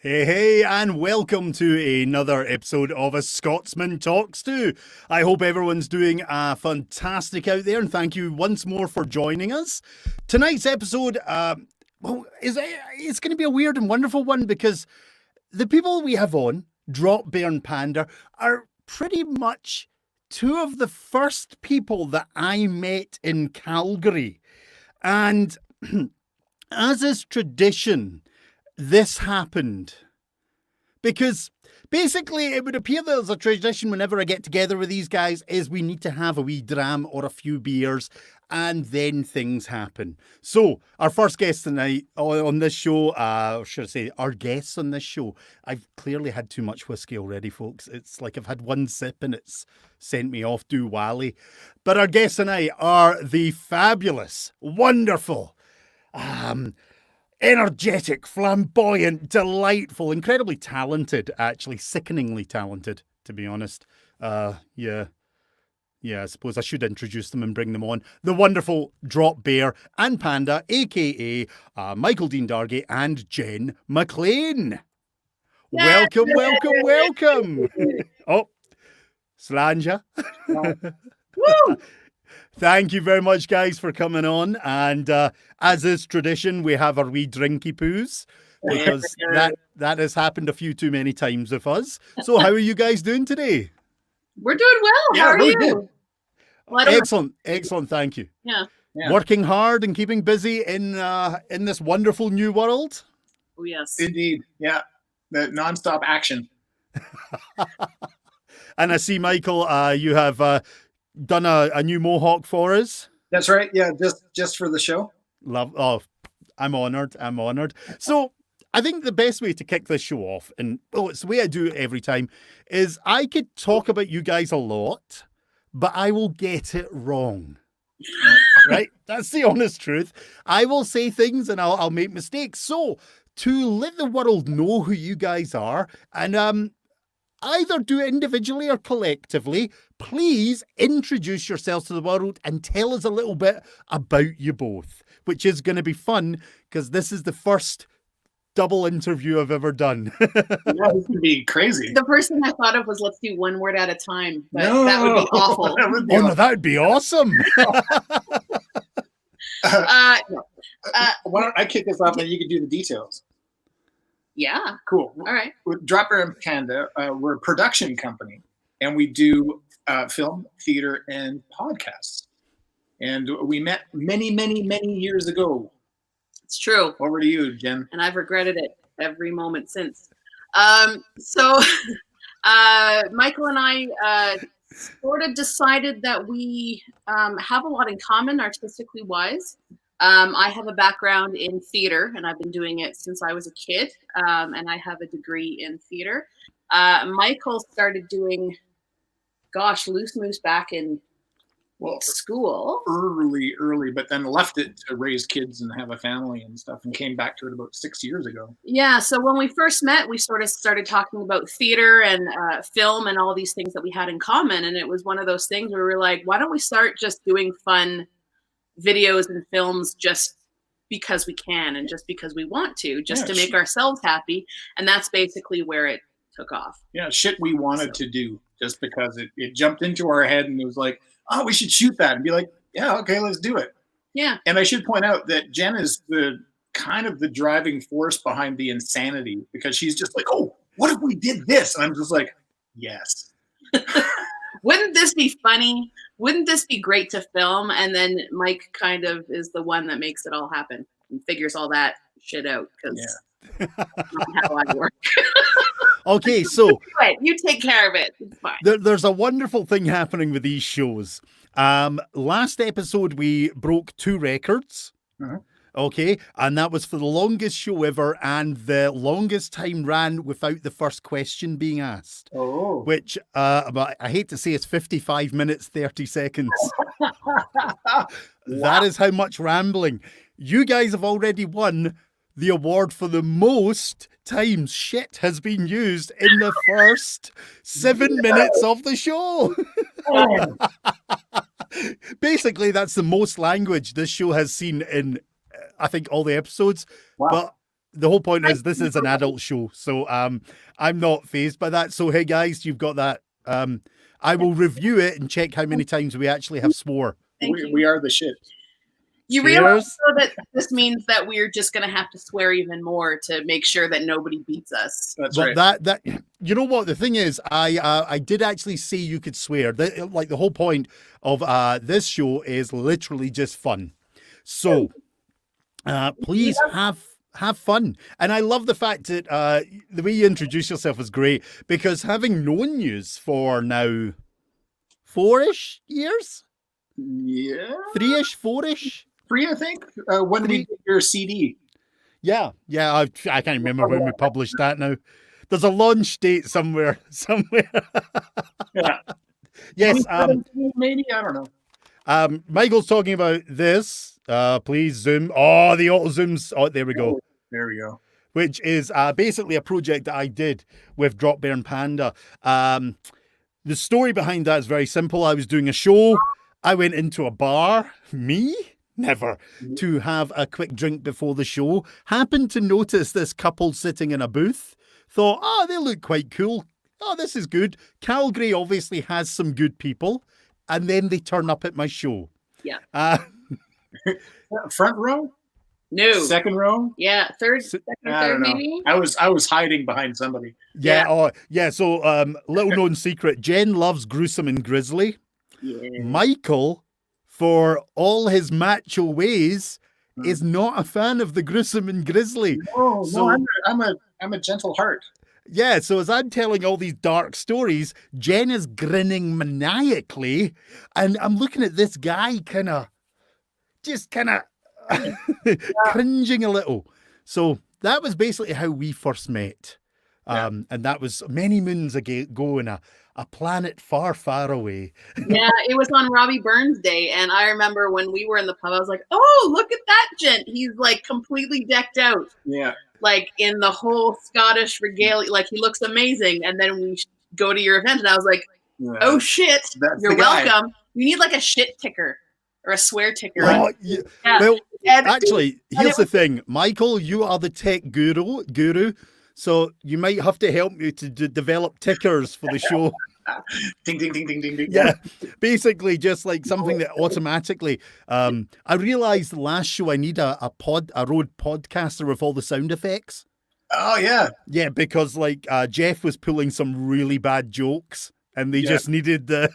Hey, and welcome to another episode of A Scotsman Talks To. I hope everyone's doing fantastic out there, and thank you once more for joining us. Tonight's episode, it's going to be a weird and wonderful one because the people we have on, Dropbear Panda, are pretty much two of the first people that I met in Calgary. And as is tradition, this happened because basically it would appear there's a tradition whenever I get together with these guys is we need to have a wee dram or a few beers and then things happen. So our first guest tonight on this show, or should I say our guests on this show, I've clearly had too much whiskey already, folks. It's like I've had one sip and it's sent me off doo wally. But our guests tonight are the fabulous, wonderful, energetic, flamboyant, delightful, incredibly talented, actually, sickeningly talented, to be honest. Yeah, I suppose I should introduce them and bring them on. The wonderful Dropbear and Panda, a.k.a. Michael Dean Dargie and Jen MacLean. Welcome. Oh, Slanja. Woo! Thank you very much, guys, for coming on. And as is tradition, we have our wee drinky poos because that has happened a few too many times with us. So how are you guys doing today? We're doing well. How are really you? Good. Well, excellent. Thank you. Yeah. Working hard and keeping busy in this wonderful new world. Oh, yes. Indeed. Yeah. The nonstop action. And I see, Michael, you have done a new mohawk for us. That's right. Yeah, just for the show. I'm honored. So I think the best way to kick this show off, and it's the way I do it every time, is I could talk about you guys a lot, but I will get it wrong. Right? That's the honest truth. I will say things and I'll make mistakes. So to let the world know who you guys are, and either do it individually or collectively, please introduce yourselves to the world and tell us a little bit about you both, which is going to be fun because this is the first double interview I've ever done. Yeah, this would be crazy. The first thing I thought of was let's do one word at a time, but that would be awful. That would be awesome. Why don't I kick this off and you can do the details? Yeah. Cool. All right. With Dropbear Panda, we're a production company, and we do film, theater, and podcasts. And we met many, many, many years ago. It's true. Over to you, Jen. And I've regretted it every moment since. So Michael and I sort of decided that we have a lot in common artistically wise. I have a background in theater, and I've been doing it since I was a kid, and I have a degree in theater. Michael started doing, Loose Moose back in school. Early, but then left it to raise kids and have a family and stuff, and came back to it about 6 years ago. Yeah, so when we first met, we sort of started talking about theater and film and all these things that we had in common, and it was one of those things where we were like, why don't we start just doing fun videos and films just because we can and just because we want to make ourselves happy. And that's basically where it took off. Yeah, shit we wanted to do just because it jumped into our head and it was like, oh, we should shoot that, and be like, yeah, okay, let's do it. Yeah. And I should point out that Jen is the kind of the driving force behind the insanity, because she's just like, oh, what if we did this? And I'm just like, yes. Wouldn't this be funny? Wouldn't this be great to film? And then Mike kind of is the one that makes it all happen and figures all that shit out, because that's not how I work. Okay, so you take care of it. It's fine. There's a wonderful thing happening with these shows. Last episode, we broke 2 records. Uh-huh. Okay, and that was for the longest show ever and the longest time ran without the first question being asked. Oh. Which, I hate to say, it's 55 minutes, 30 seconds. Wow. That is how much rambling. You guys have already won the award for the most times shit has been used in the first 7 minutes of the show. Oh. Basically, that's the most language this show has seen in, I think, all the episodes. Wow. But the whole point is this is an adult show, so I'm not fazed by that. So hey guys, you've got that. I will review it and check how many times we actually have swore. We are the shit. You Cheers. realize though that this means that we're just going to have to swear even more to make sure that nobody beats us. That's But right. that you know what the thing is, I did actually say you could swear. Like the whole point of this show is literally just fun. So please have fun. And I love the fact that the way you introduce yourself is great, because having known yous for now 4-ish years, Yeah. 3-ish, 4-ish. 3, I think. When we did your CD. Yeah, I can't remember when we published that now. There's a launch date somewhere. Yeah. Yes. Maybe, I don't know. Michael's talking about this. Please zoom. Oh, the auto zooms. Oh, there we go. There we go. Which is basically a project that I did with Dropbear Panda. The story behind that is very simple. I was doing a show. I went into a bar. Me? Never. To have a quick drink before the show. Happened to notice this couple sitting in a booth. Thought, oh, they look quite cool. Oh, this is good. Calgary obviously has some good people. And then they turn up at my show. Yeah. Front row? No. Second row? Yeah. Second or I don't third, know. maybe? I was hiding behind somebody. Yeah. Yeah. Oh, yeah. So, little known secret. Jen loves gruesome and grisly. Yeah. Michael, for all his macho ways, is not a fan of the gruesome and grisly. No, So- I'm a gentle heart. Yeah, so as I'm telling all these dark stories, Jen is grinning maniacally, and I'm looking at this guy kind of cringing a little. So that was basically how we first met. And that was many moons ago in a planet far, far away. Yeah, it was on Robbie Burns Day, and I remember when we were in the pub, I was like, "Oh, look at that gent! He's like completely decked out, Yeah. like in the whole Scottish regalia. Like he looks amazing." And then we go to your event, and I was like, Yeah. "Oh shit, That's you're the guy. welcome." You need like a shit ticker or a swear ticker. Oh, yeah. Yeah. Well, And- actually, and here's it the was- thing. Michael, you are the tech guru, so you might have to help me to develop tickers for the show. Ding, ding, ding, ding, ding, ding. Yeah, basically just like something that automatically. I realized the last show I need a Rode podcaster with all the sound effects. Oh, yeah. Yeah, because like Jeff was pulling some really bad jokes, and they Yeah. just needed the.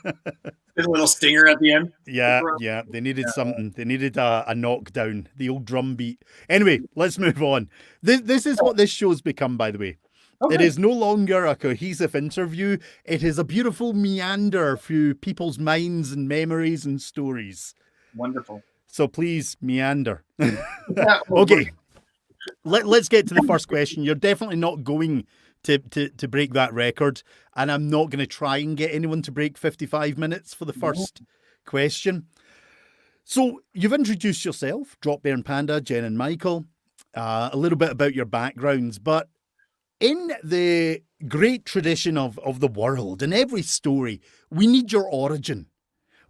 There's a little stinger at the end. Yeah, they needed something. They needed a knockdown, the old drum beat. Anyway, let's move on. This is what this show's become, by the way. Okay. It is no longer a cohesive interview. It is a beautiful meander through people's minds and memories and stories. Wonderful. So please meander. Yeah, well, Okay, let's get to the first question. You're definitely not going to break that record, and I'm not going to try and get anyone to break 55 minutes for the first question. So you've introduced yourself, Dropbear Panda, Jen and Michael, a little bit about your backgrounds, but in the great tradition of the world, in every story, we need your origin.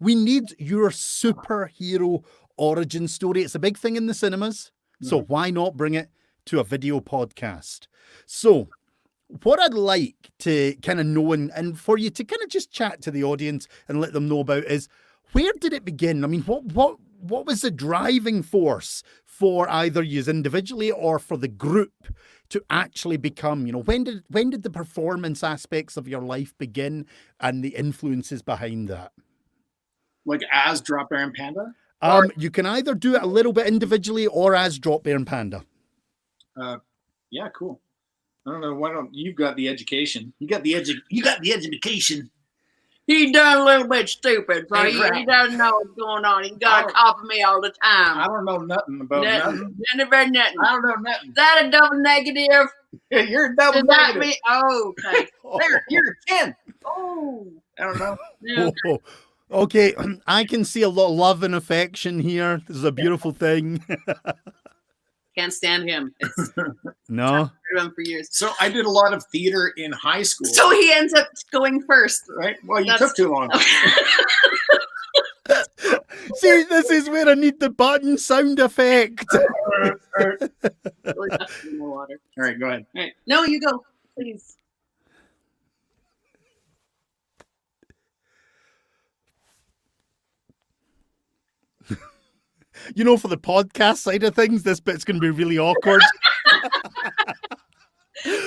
We need your superhero origin story. It's a big thing in the cinemas, so why not bring it to a video podcast? So what I'd like to kind of know and for you to kind of just chat to the audience and let them know about is, where did it begin? I mean, what was the driving force for either you individually or for the group to actually become, when did the performance aspects of your life begin and the influences behind that? like as Dropbear and Panda? You can either do it a little bit individually or as Dropbear and Panda. Yeah, cool. I don't know. Why don't you've got the education? You got the education. He done a little bit stupid, so he Exactly. doesn't know what's going on. He got to copy me all the I time. don't know nothing about nothing. None of it, nothing. I don't know nothing. Is that a double negative? You're a double Does that negative. mean? Oh, okay. You're a 10. Oh. I don't know. Yeah. Oh, okay, I can see a lot of love and affection here. This is a beautiful thing. Can't stand him. It's No? heard of him for years. So I did a lot of theater in high school. So he ends up going first. right? Well, you That's- took too long. See, See, this is where I need the button sound effect. Really tough in the water. All right, go ahead. All right. No, you go, please. You know, for the podcast side of things, this bit's going to be really awkward.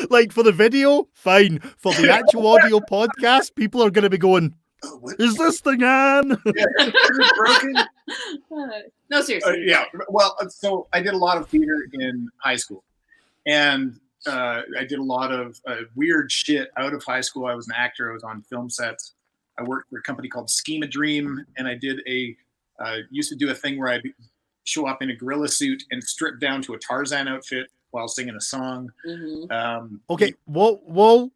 Like, for the video, fine. For the actual audio podcast, people are going to be going, is this thing on? Yeah, is it broken? No, seriously. Yeah. Well, so I did a lot of theater in high school, and I did a lot of weird shit out of high school. I was an actor. I was on film sets. I worked for a company called Scheme a Dream, and I did used to do a thing where I'd show up in a gorilla suit and strip down to a Tarzan outfit while singing a song. Mm-hmm. Okay, whoa.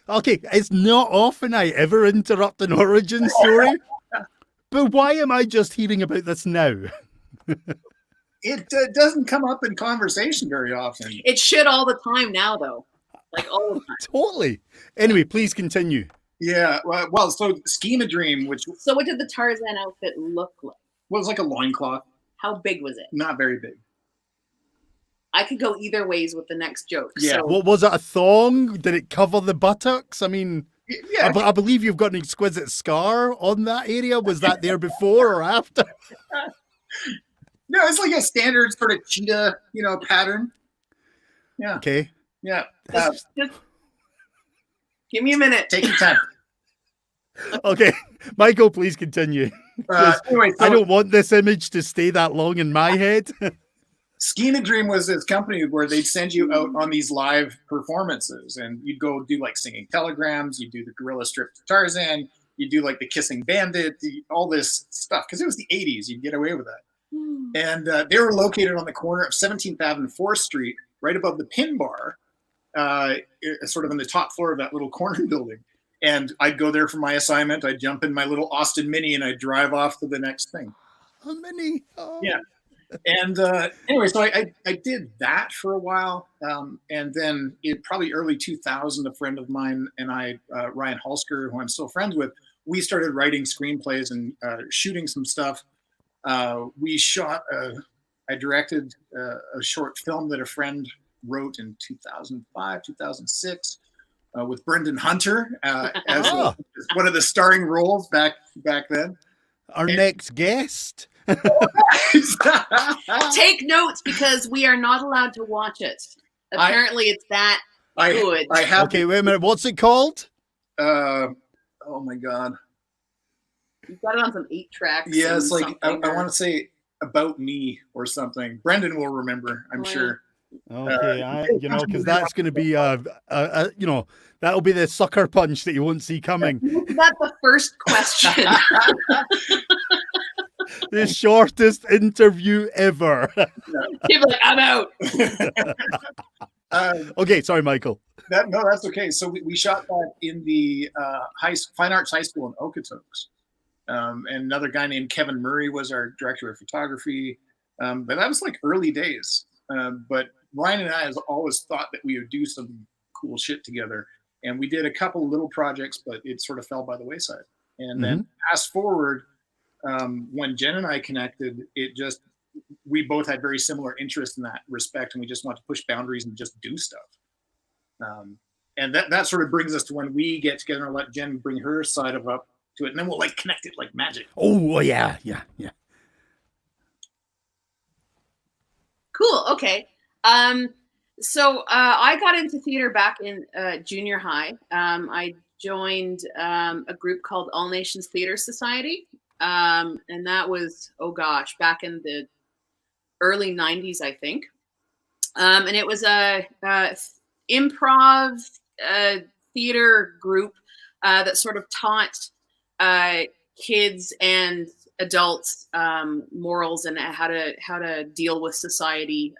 Okay, it's not often I ever interrupt an origin story, but why am I just hearing about this now? It doesn't come up in conversation very often. It should all the time now, though. Like all the time. Totally. Anyway, please continue. Yeah, well, so Scheme a Dream, which So what did the Tarzan outfit look like? was like a loincloth, How big was it? not very big. I could go either ways with the next joke. Yeah. So What was it, a thong? Did it cover the buttocks? I mean, Yeah, I believe you've got an exquisite scar on that area. Was that there before or after? no, it's like a standard sort of cheetah, pattern. Yeah, Okay. yeah. just give me a minute. Take your time. Okay. Michael, please continue. Anyway, so I don't want this image to stay that long in my head. Scheme a Dream was this company where they'd send you out on these live performances, and you'd go do like singing telegrams, you do the gorilla strip to Tarzan, you do like the kissing bandit, all this stuff, because it was the 80s, you'd get away with that. And they were located on the corner of 17th Ave and 4th Street, right above the Pin Bar, sort of on the top floor of that little corner building. And I'd go there for my assignment, I'd jump in my little Austin Mini, and I'd drive off to the next thing. How many? Oh. Yeah. And anyway, so I did that for a while. And then in probably early 2000, a friend of mine and I, Ryan Halsker, who I'm still friends with, we started writing screenplays and shooting some stuff. We shot, I directed a short film that a friend wrote in 2005, 2006 with Brendan Hunter as one of the starring roles back then. Our next guest. Take notes because we are not allowed to watch it. Apparently, it's that good. I have. Okay, wait a minute. What's it called? Oh my God. You've got it on some 8-tracks. Yeah, it's like I want to say About Me or something. Brendan will remember, I'm sure. Okay, because that's going to be that'll be the sucker punch that you won't see coming. Isn't that the first question? The shortest interview ever. People are like, I'm out. Okay, sorry, Michael. No, that's okay. So we shot that in the Fine Arts High School in Okotoks. And another guy named Kevin Murray was our director of photography. But that was like early days. But Ryan and I has always thought that we would do some cool shit together. And we did a couple little projects, but it sort of fell by the wayside. And then fast forward, when Jen and I connected, we both had very similar interests in that respect, and we just want to push boundaries and just do stuff. And that sort of brings us to when we get together and let Jen bring her side up to it, and then we'll like connect it like magic. Oh yeah. Cool. Okay. So I got into theater back in junior high. I joined a group called All Nations Theater Society. And that was, back in the early 90s, I think. And it was a improv theater group that sort of taught kids and adults morals and how to deal with society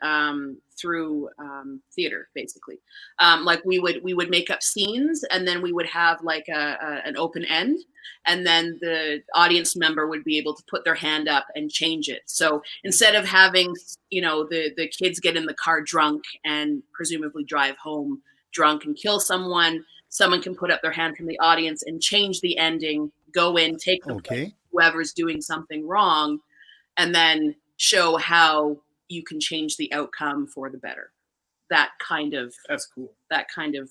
through theater, basically. Like we would make up scenes, and then we would have like an open end, and then the audience member would be able to put their hand up and change it. So instead of having the kids get in the car drunk and presumably drive home drunk and kill someone can put up their hand from the audience and change the ending, go in, take the Okay. whoever's doing something wrong, and then show how you can change the outcome for the better. That's cool. That kind of.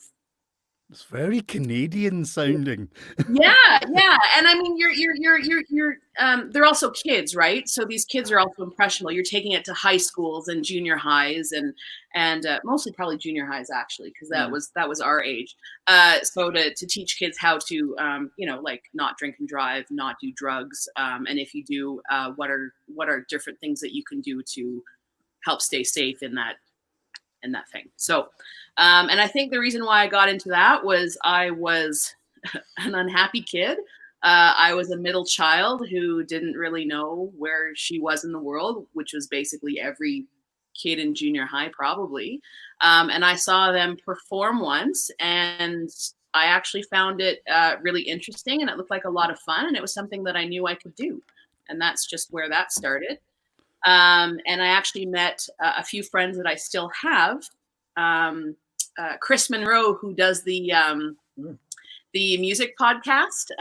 It's very Canadian sounding. Yeah. And I mean, they're also kids, right? So these kids are also impressionable. You're taking it to high schools and junior highs and mostly probably junior highs, actually, because that was our age. So to teach kids how to, like not drink and drive, not do drugs. And if you do, what are different things that you can do to help stay safe in that thing. So, and I think the reason why I got into that was I was an unhappy kid. I was a middle child who didn't really know where she was in the world, which was basically every kid in junior high, probably. And I saw them perform once, and I actually found it really interesting, and it looked like a lot of fun, and it was something that I knew I could do. And that's just where that started. And I actually met a few friends that I still have. Chris Monroe, who does the music podcast.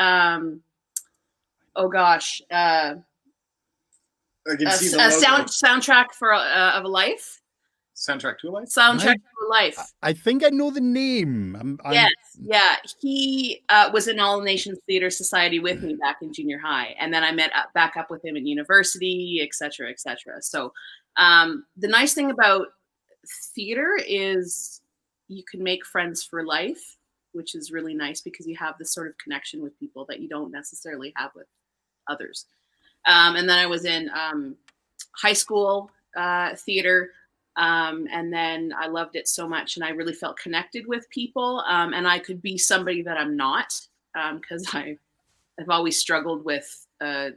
Soundtrack for of a Life. Soundtrack to a Life. Soundtrack to a Life. I think I know the name. Yes, yeah. He was in All Nations Theatre Society with me back in junior high, and then I met back up with him in university, et cetera, et cetera. So the nice thing about theater is you can make friends for life, which is really nice because you have this sort of connection with people that you don't necessarily have with others. And then I was in high school theater. And then I loved it so much, and I really felt connected with people. And I could be somebody that I'm not, because I've always struggled with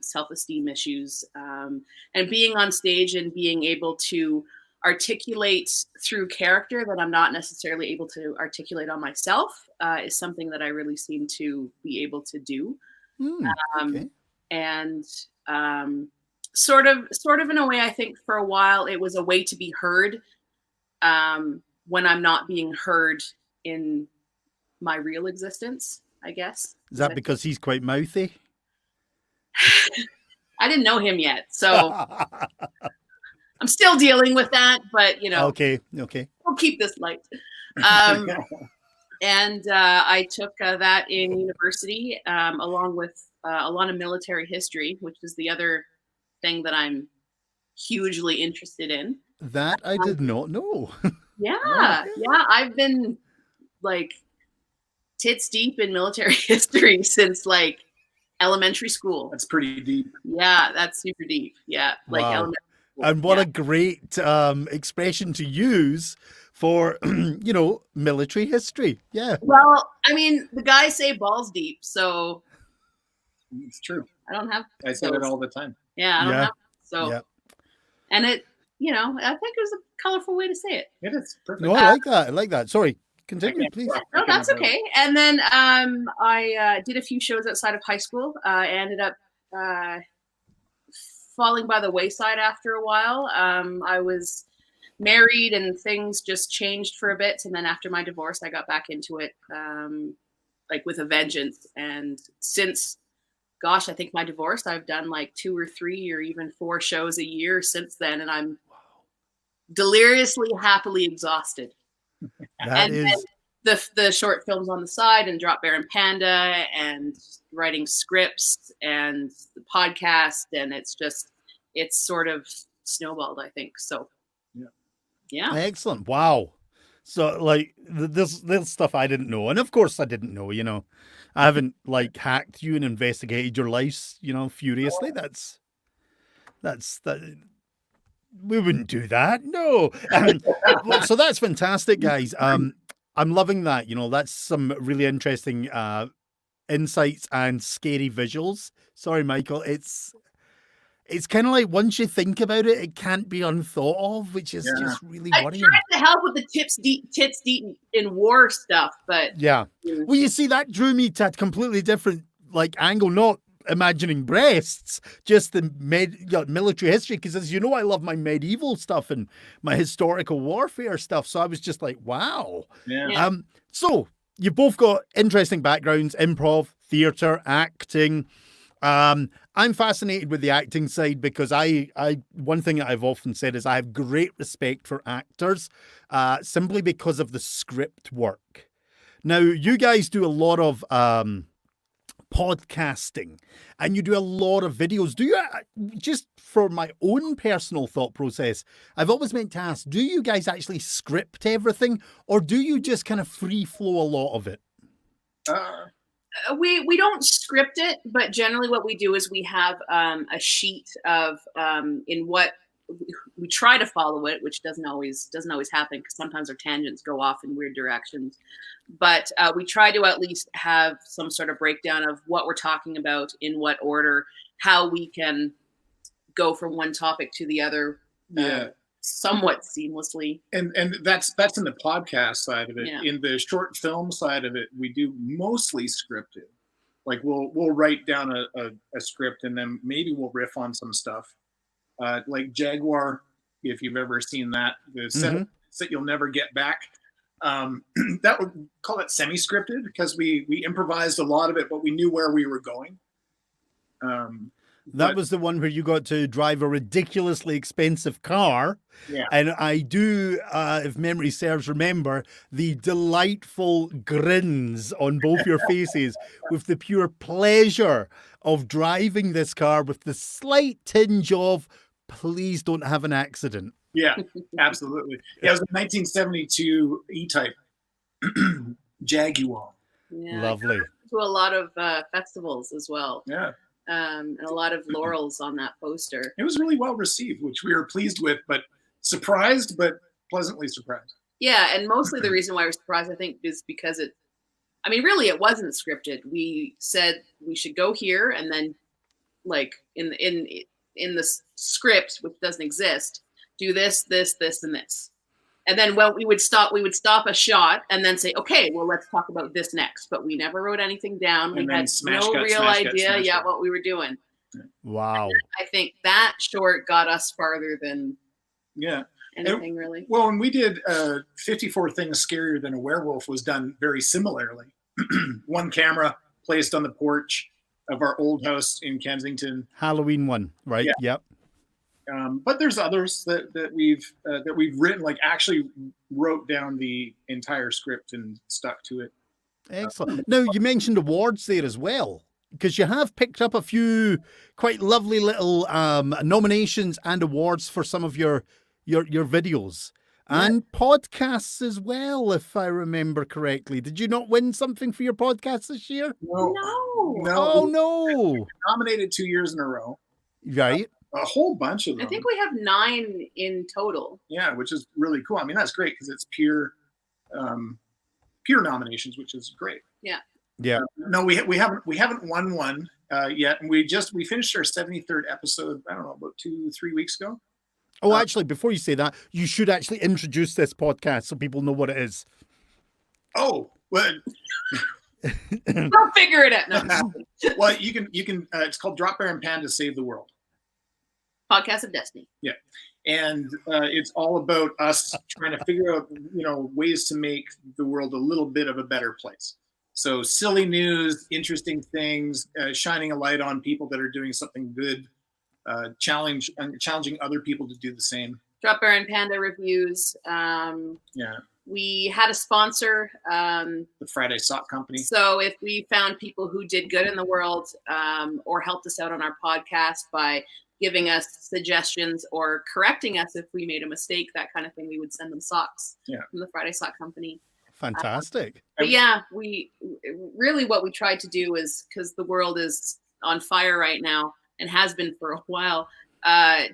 self-esteem issues. And being on stage and being able to articulate through character that I'm not necessarily able to articulate on myself is something that I really seem to be able to do. Okay. And sort of in a way, I think for a while it was a way to be heard when I'm not being heard in my real existence, I guess. Is that because he's quite mouthy? I didn't know him yet, so I'm still dealing with that, but Okay. We'll keep this light. And I took that in university, along with a lot of military history, which is the other thing that I'm hugely interested in. That I did not know. Yeah. I've been like tits deep in military history since like elementary school. That's pretty deep. Yeah, that's super deep. Yeah, like Wow. elementary school. And what a great expression to use for, military history. Yeah. Well, I mean, the guys say balls deep, so It's true. I don't have. I say that all the time. Yeah, I don't have. So, Yeah. and it, I think it was a colorful way to say it. It is perfect. No, I like that. Sorry. Continue, please. No, that's okay. And then I did a few shows outside of high school. I ended up falling by the wayside after a while. I was married and things just changed for a bit. And then after my divorce, I got back into it like with a vengeance. And since, gosh, I think my divorce, I've done like 2 or 3 or even 4 shows a year since then. And I'm deliriously happily exhausted. That is then the short films on the side and Dropbear Panda and writing scripts and the podcast, and it's sort of snowballed, I think. So yeah. excellent. Wow. So like this stuff I didn't know, and of course I didn't know. I haven't like hacked you and investigated your life, furiously. That's that. We wouldn't do that. No. So that's fantastic, guys. I'm loving that. That's some really interesting insights and scary visuals. Sorry, Michael. It's kind of like once you think about it, it can't be unthought of, which is just really worrying. I tried to help with the tits deep in war stuff, but yeah. Well, you see, that drew me to a completely different angle, not imagining breasts, just the military history, because as you know, I love my medieval stuff and my historical warfare stuff, so I was just like, wow. So you both got interesting backgrounds: improv, theater, acting. I'm fascinated with the acting side because I one thing that I've often said is I have great respect for actors, simply because of the script work. Now, you guys do a lot of podcasting and you do a lot of videos. Do you, just for my own personal thought process, I've always meant to ask, do you guys actually script everything or do you just kind of free flow a lot of it? We don't script it, but generally what we do is we have a sheet of in what we try to follow it, which doesn't always happen because sometimes our tangents go off in weird directions. But we try to at least have some sort of breakdown of what we're talking about, in what order, how we can go from one topic to the other. Somewhat seamlessly. And that's in the podcast side of it. Yeah. In the short film side of it, we do mostly scripted. Like we'll write down a script and then maybe we'll riff on some stuff. Like Jaguar, if you've ever seen that, the set you'll never get back. That would call it semi-scripted because we improvised a lot of it, but we knew where we were going. That was the one where you got to drive a ridiculously expensive car. Yeah. And I do, if memory serves, remember the delightful grins on both your faces with the pure pleasure of driving this car with the slight tinge of, please don't have an accident. Yeah, absolutely. Yeah, it was a 1972 E-Type Jaguar. Yeah, lovely. To a lot of festivals as well. Yeah. And a lot of laurels on that poster. It was really well received, which we were pleased with, but surprised, but pleasantly surprised. Yeah, and mostly the reason why we're surprised, I think, is because really it wasn't scripted. We said we should go here, and then, like in the script, which doesn't exist, do this, this, this, and this. And then we would stop a shot and then say, okay, well, let's talk about this next. But we never wrote anything down. We had no real idea what we were doing. Wow. And I think that short got us farther than anything really. Well, when we did 54 Things Scarier Than a Werewolf was done very similarly. One camera placed on the porch of our old house in Kensington. Halloween one, right? Yeah. Yep. But there's others that we've written, like actually wrote down the entire script and stuck to it. Excellent. Now, you mentioned awards there as well, because you have picked up a few quite lovely little nominations and awards for some of your videos and podcasts as well, if I remember correctly. Did you not win something for your podcast this year? No. Oh, no. Nominated 2 years in a row. Right. A whole bunch of them. I think we have 9 in total. Yeah, which is really cool. I mean, that's great because it's pure nominations, which is great. Yeah. Yeah. No, we haven't won one yet, and we finished our 73rd episode. I don't know, about 2-3 weeks ago. Oh, actually, before you say that, you should actually introduce this podcast so people know what it is. Oh, well. I'll figure it out. No. Well, you can. It's called Dropbear Panda Save the World. Podcast of Destiny. Yeah. And it's all about us trying to figure out, ways to make the world a little bit of a better place. So silly news, interesting things, shining a light on people that are doing something good, challenging other people to do the same. Dropbear and Panda reviews. We had a sponsor. The Friday Sock Company. So if we found people who did good in the world or helped us out on our podcast by giving us suggestions or correcting us if we made a mistake, that kind of thing, we would send them socks from the Friday Sock Company. Fantastic. But yeah, we really what we tried to do is, because the world is on fire right now and has been for a while,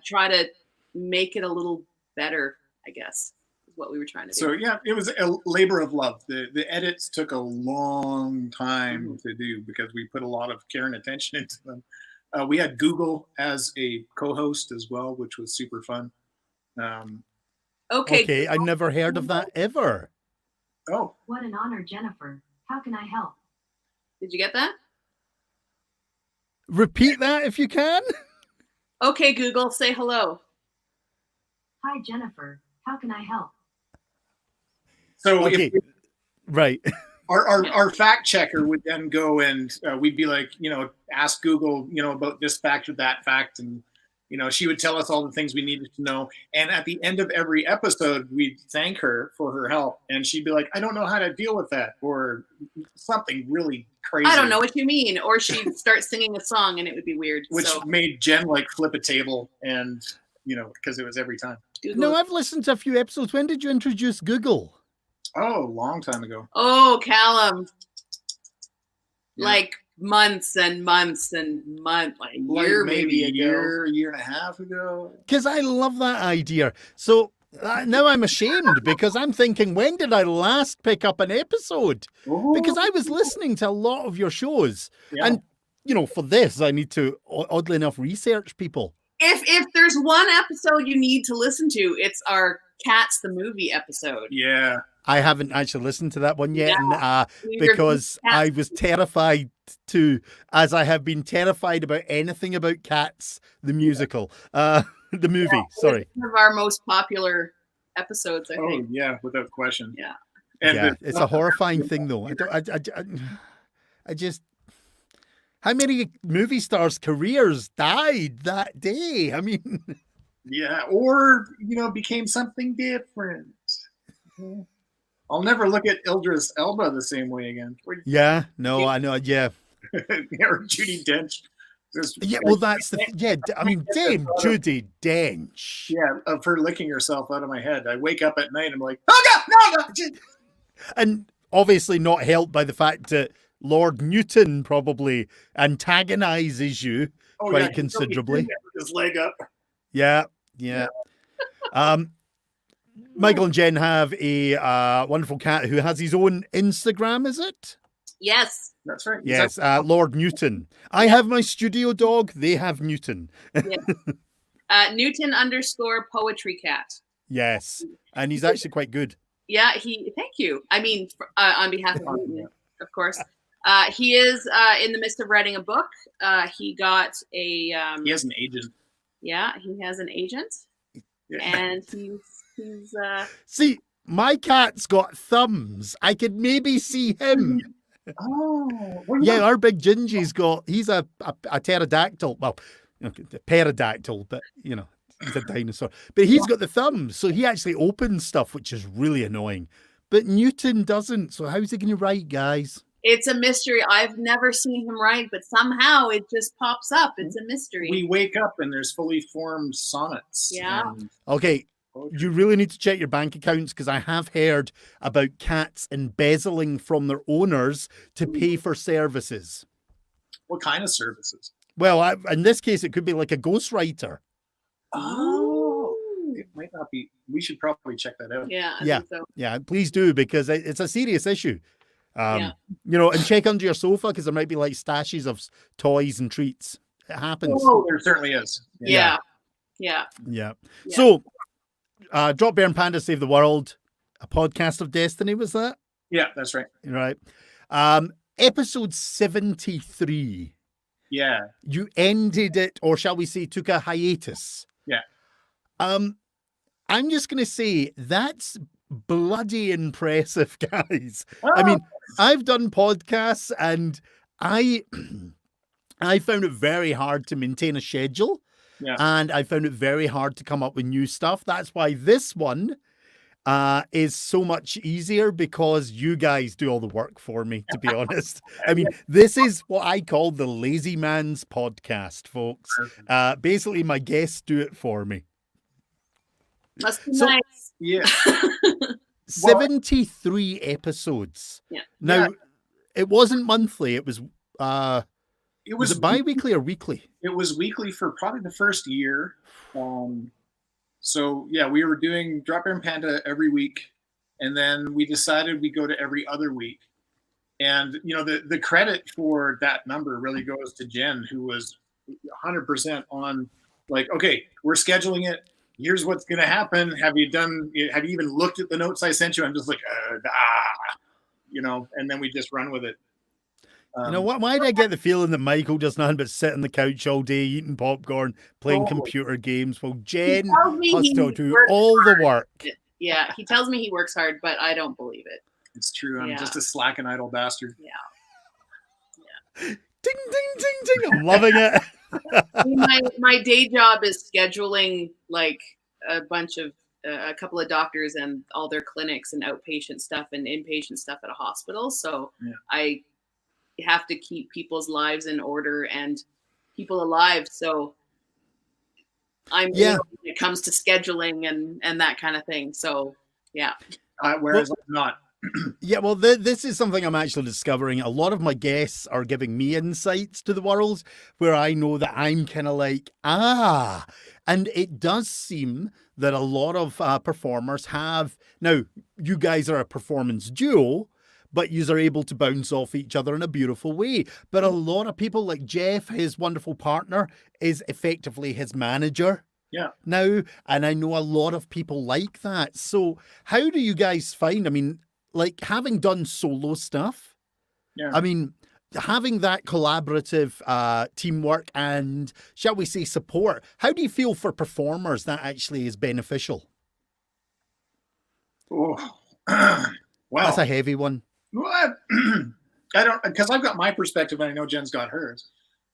try to make it a little better, I guess, is what we were trying to do. So yeah, it was a labor of love. The edits took a long time to do because we put a lot of care and attention into them. We had Google as a co-host as well, which was super fun. Okay. I never heard of that ever. Oh. What an honor, Jennifer. How can I help? Did you get that? Repeat that if you can. Okay, Google, say hello. Hi, Jennifer. How can I help? So okay. Right. Our fact checker would then go and we'd be like, ask Google, about this fact or that fact, and she would tell us all the things we needed to know. And at the end of every episode, we'd thank her for her help, and she'd be like, "I don't know how to deal with that," or something really crazy. I don't know what you mean. Or she'd start singing a song, and it would be weird. Which made Jen like flip a table, and because it was every time. Google. No, I've listened to a few episodes. When did you introduce Google? Oh, a long time ago. Oh, Callum. Yeah. Like months and months and months, like year maybe a ago. year and a half ago. Because I love that idea. So now I'm ashamed because I'm thinking, when did I last pick up an episode? Because I was listening to a lot of your shows. Yeah. And, for this, I need to, oddly enough, research people. If there's one episode you need to listen to, it's our Cats the Movie episode. Yeah. I haven't actually listened to that one yet, Yeah. because I was terrified as I have been terrified about anything about Cats, the musical, the movie. Sorry, it's one of our most popular episodes, I think. Oh yeah, without question. Yeah. And it's a horrifying thing, though. I just, how many movie stars' careers died that day? I mean, yeah, or became something different. I'll never look at Idris Elba the same way again. Yeah, no, I know, yeah. Or Judi Dench. Yeah, well, that's I mean, Dame Judi Dench. Yeah, of her licking herself out of my head. I wake up at night and I'm like, oh no. And obviously not helped by the fact that Lord Newton probably antagonizes you quite considerably. His leg up. Yeah. Michael and Jen have a wonderful cat who has his own Instagram, is it? Yes. That's right. Yes, Lord Newton. I have my studio dog. They have Newton. Yeah. Newton _ poetry cat. Yes. And he's actually quite good. Yeah, thank you. I mean, on behalf of Newton, of course. He is in the midst of writing a book. He got a... he has an agent. Yeah, he has an agent. Yeah. And he's See, my cat's got thumbs. I could maybe see him. Oh. Yeah, our big Gingy's he's a pterodactyl. Well, a pterodactyl, but, he's a dinosaur. But he's got the thumbs, so he actually opens stuff, which is really annoying. But Newton doesn't, so how's he going to write, guys? It's a mystery. I've never seen him write, but somehow it just pops up. It's a mystery. We wake up and there's fully formed sonnets. Yeah. Okay, you really need to check your bank accounts, because I have heard about cats embezzling from their owners to pay for services. What kind of services? Well, in this case, it could be like a ghostwriter. Oh, it might not be. We should probably check that out. Yeah, I think so. Yeah, please do, because it's a serious issue. Yeah. And check under your sofa, because there might be like stashes of toys and treats. It happens. Oh, there certainly is. Yeah. So, Dropbear and Panda Save the World, a podcast of destiny, was that? Yeah, that's right. Right. Episode 73. Yeah. You ended it, or shall we say, took a hiatus. Yeah. I'm just going to say that's bloody impressive, guys. Oh. I mean, I've done podcasts, and I found it very hard to maintain a schedule. Yeah. And I found it very hard to come up with new stuff. That's why this one is so much easier, because you guys do all the work for me, to be honest. I mean, this is what I call the lazy man's podcast, folks. Basically, my guests do it for me. Must be nice. Yeah. 73 episodes. Yeah. Now, it wasn't monthly. It was it bi-weekly or weekly? It was weekly for probably the first year. So yeah, we were doing Dropbear and Panda every week, and then we decided we go to every other week. And the credit for that number really goes to Jen, who was 100% on, like, okay, we're scheduling it. Here's what's going to happen. Have you even looked at the notes I sent you? I'm just like, and then we just run with it. Why did I get the feeling that Michael does nothing but sit on the couch all day eating popcorn, playing computer games, while Jen has to do all the work? Yeah, he tells me he works hard, but I don't believe it. It's true. I'm Yeah. just a slack and idle bastard. Ding, ding, ding, ding. I'm loving it. My day job is scheduling like a couple of doctors and all their clinics and outpatient stuff and inpatient stuff at a hospital. So Yeah. I have to keep people's lives in order and people alive. So I'm Yeah. when it comes to scheduling and that kind of thing. So yeah. Whereas I'm not. Yeah, well, this is something I'm actually discovering. A lot of my guests are giving me insights to the world where I know that I'm kind of like, and it does seem that a lot of performers have. Now, you guys are a performance duo, but you are able to bounce off each other in a beautiful way. But a lot of people, like Jeff, his wonderful partner, is effectively his manager. Yeah. Now, and I know a lot of people like that. So how do you guys find, I mean, like having done solo stuff, Yeah. I mean, having that collaborative teamwork and, shall we say, support, how do you feel for performers that actually is beneficial? Oh, That's well, a heavy one. what? I don't, because I've got my perspective and I know Jen's got hers.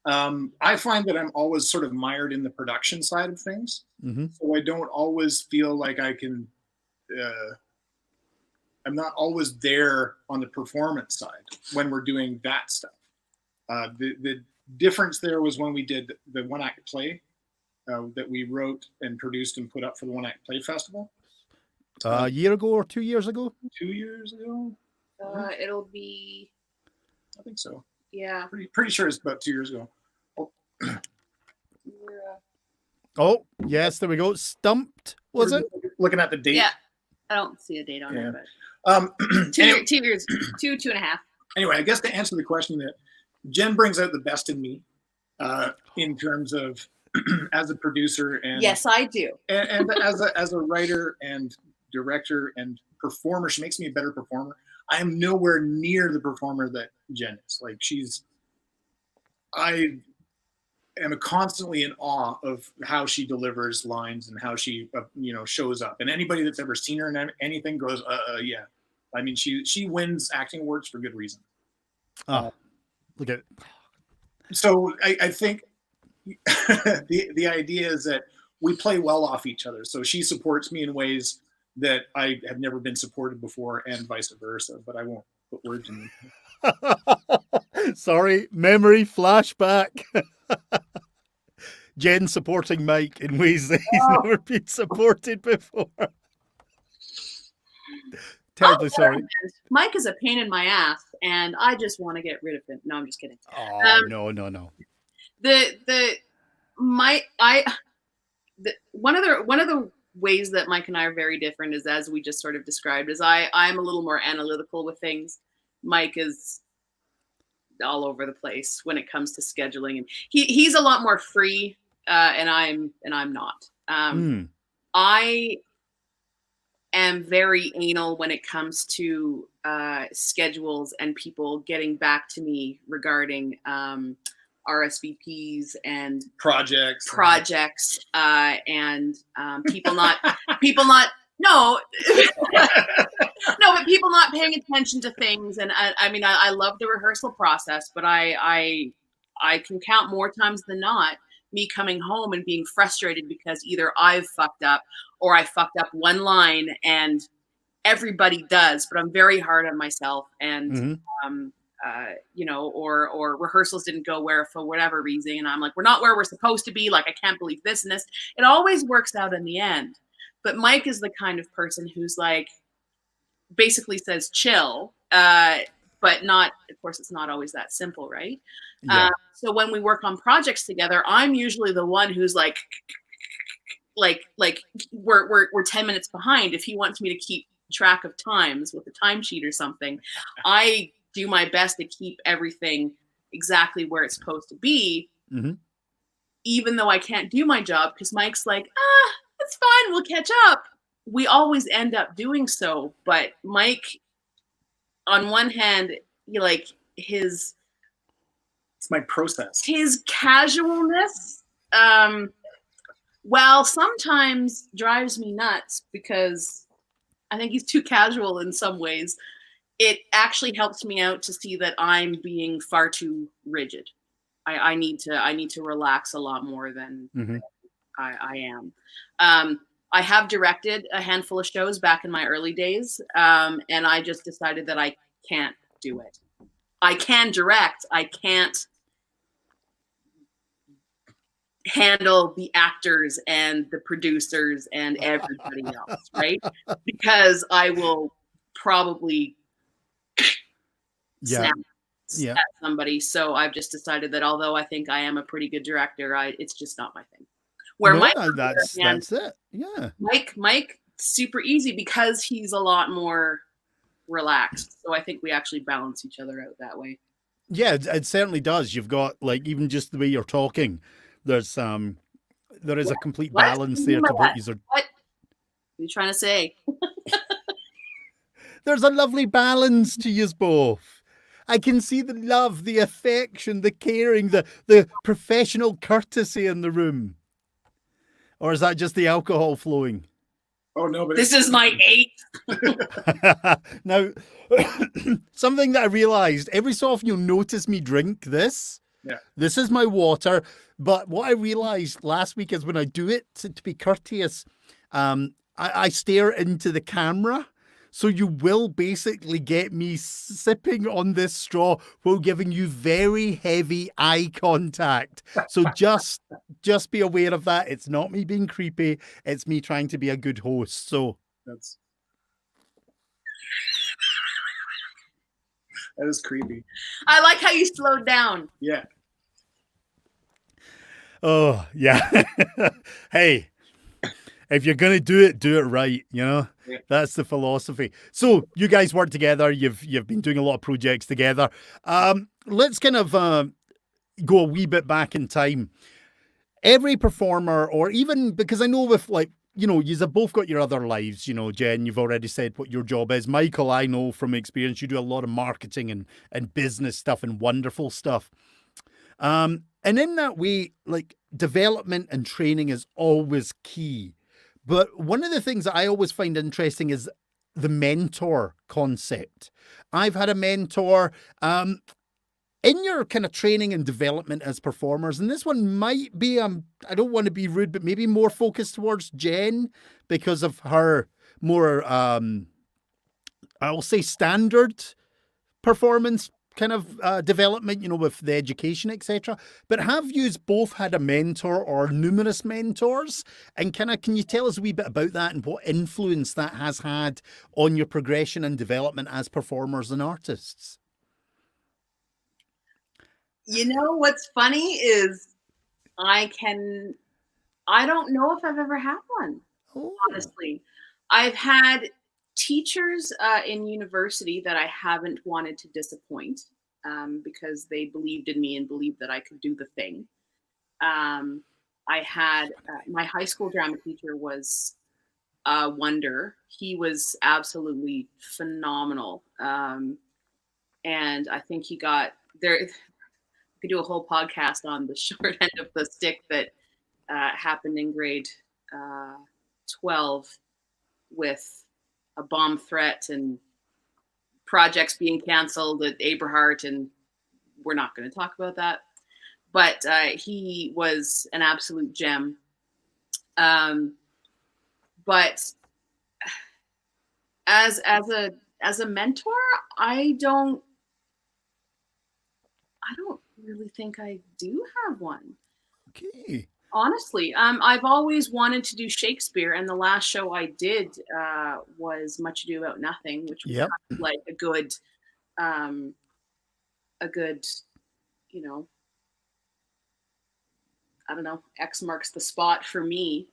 I find that I'm always sort of mired in the production side of things. Mm-hmm. So I don't always feel like I can, I'm not always there on the performance side when we're doing that stuff. The difference there was when we did the one act play that we wrote and produced and put up for the One Act Play Festival. A year ago or 2 years ago? 2 years ago? It'll be, I think so. yeah. Pretty sure it's about 2 years ago. Oh, yes, there we go. Stumped, was it? Looking at the date. Yeah. I don't see a date on Yeah. it, but two years, 2.5. Anyway, I guess to answer the question, that Jen brings out the best in me in terms of as a producer and Yes, I do. and as a writer and director and performer. She makes me a better performer. I am nowhere near the performer that Jen is. Like I am constantly in awe of how she delivers lines and how she shows up. And anybody that's ever seen her in anything goes, yeah. I mean, she wins acting awards for good reason. Look at it. So I think the idea is that we play well off each other. So she supports me in ways that I have never been supported before, and vice versa. But I won't put words in them. Sorry, memory flashback. Jen supporting Mike in ways that he's never been supported before. Terribly sorry. Mike is a pain in my ass, and I just want to get rid of him. No, I'm just kidding. Oh, no. One of the ways that Mike and I are very different is, as we just sort of described, is I'm a little more analytical with things. Mike is all over the place when it comes to scheduling, and he's a lot more free, and I'm not. I am very anal when it comes to schedules and people getting back to me regarding RSVPs and projects and people not no but people not paying attention to things. And I mean, I love the rehearsal process, but I can count more times than not me coming home and being frustrated because either I've fucked up or I fucked up one line, and everybody does, but I'm very hard on myself. And or rehearsals didn't go where for whatever reason, and I'm like, we're not where we're supposed to be. Like, I can't believe this and this. It always works out in the end. But Mike is the kind of person who's like, basically says chill, but not, of course, it's not always that simple, right? Yeah. So when we work on projects together, I'm usually the one who's like we're 10 minutes behind. If he wants me to keep track of times with a timesheet or something, I do my best to keep everything exactly where it's supposed to be, even though I can't do my job, because Mike's like, it's fine, we'll catch up. We always end up doing so. But Mike, on one hand, it's my process. His casualness, sometimes drives me nuts, because I think he's too casual in some ways. it actually helps me out to see that I'm being far too rigid. I need to relax a lot more than I am. I have directed a handful of shows back in my early days, and I just decided that I can't do it. I can direct. I can't handle the actors and the producers and everybody else, right? Because I will probably snap at somebody. So I've just decided that although I think I am a pretty good director, it's just not my thing. Where Mike, that's it. Yeah. Mike, super easy because he's a lot more relaxed. So I think we actually balance each other out that way. Yeah, it certainly does. You've got, like, even just the way you're talking, there is a complete balance there to what you're. What are you trying to say? There's a lovely balance to you both. I can see the love, the affection, the caring, the professional courtesy in the room. Or is that just the alcohol flowing? Oh, no, but this is my 8th. Now, something that I realized, every so often you'll notice me drink this. Yeah. This is my water. But what I realized last week is when I do it, to be courteous, I stare into the camera. So you will basically get me sipping on this straw while giving you very heavy eye contact. So just be aware of that. It's not me being creepy. It's me trying to be a good host. So that is creepy. I like how you slowed down. Yeah. Oh, yeah. Hey, if you're going to do it right, you know? Yeah. That's the philosophy. So you guys work together. You've been doing a lot of projects together. Let's kind of go a wee bit back in time. Every performer, or even because I know with, like, you know, you've both got your other lives, you know, Jen, you've already said what your job is. Michael, I know from experience, you do a lot of marketing and business stuff and wonderful stuff. And in that way, like, development and training is always key. But one of the things that I always find interesting is the mentor concept. I've had a mentor in your kind of training and development as performers. And this one might be, I don't want to be rude, but maybe more focused towards Jen because of her more, I'll say, standard performance kind of development, you know, with the education, etc. But have you both had a mentor or numerous mentors? And can you tell us a wee bit about that and what influence that has had on your progression and development as performers and artists? You know, what's funny is I don't know if I've ever had one, honestly. I've had teachers in university that I haven't wanted to disappoint because they believed in me and believed that I could do the thing. I had my high school drama teacher was a wonder. He was absolutely phenomenal. And I think he got there. We could do a whole podcast on the short end of the stick that happened in grade 12 with a bomb threat and projects being canceled at Aberhart, and we're not going to talk about that. But he was an absolute gem. But as a mentor, I don't really think I do have one. Okay. Honestly, I've always wanted to do Shakespeare, and the last show I did was Much Ado About Nothing, which was kind of like a good, you know, I don't know, X marks the spot for me.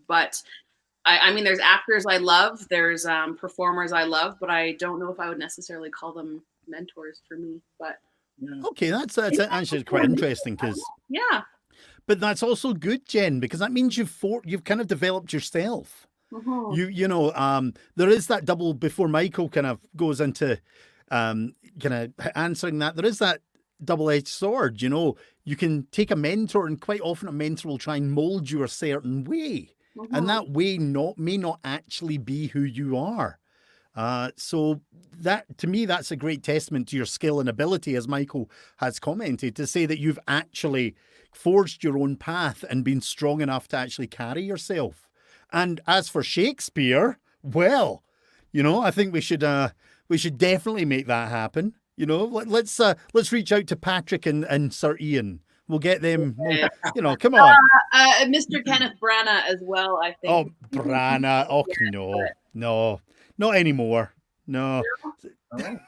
But I mean, there's actors I love, there's performers I love, but I don't know if I would necessarily call them mentors for me. But okay, that's actually quite interesting because But that's also good, Jen, because that means you've kind of developed yourself. You know, there is that double before Michael kind of goes into kind of answering that. There is that double-edged sword. You know, you can take a mentor, and quite often a mentor will try and mold you a certain way, and that way may not actually be who you are. So that, to me, that's a great testament to your skill and ability, as Michael has commented, to say that you've actually forged your own path and been strong enough to actually carry yourself. And as for Shakespeare, well, I think we should definitely make that happen. Let's reach out to Patrick and Sir Ian. We'll get them. Come on. Mr. Kenneth Branagh as well, I think. Oh, Branagh. Oh, no, not anymore. No. Oh.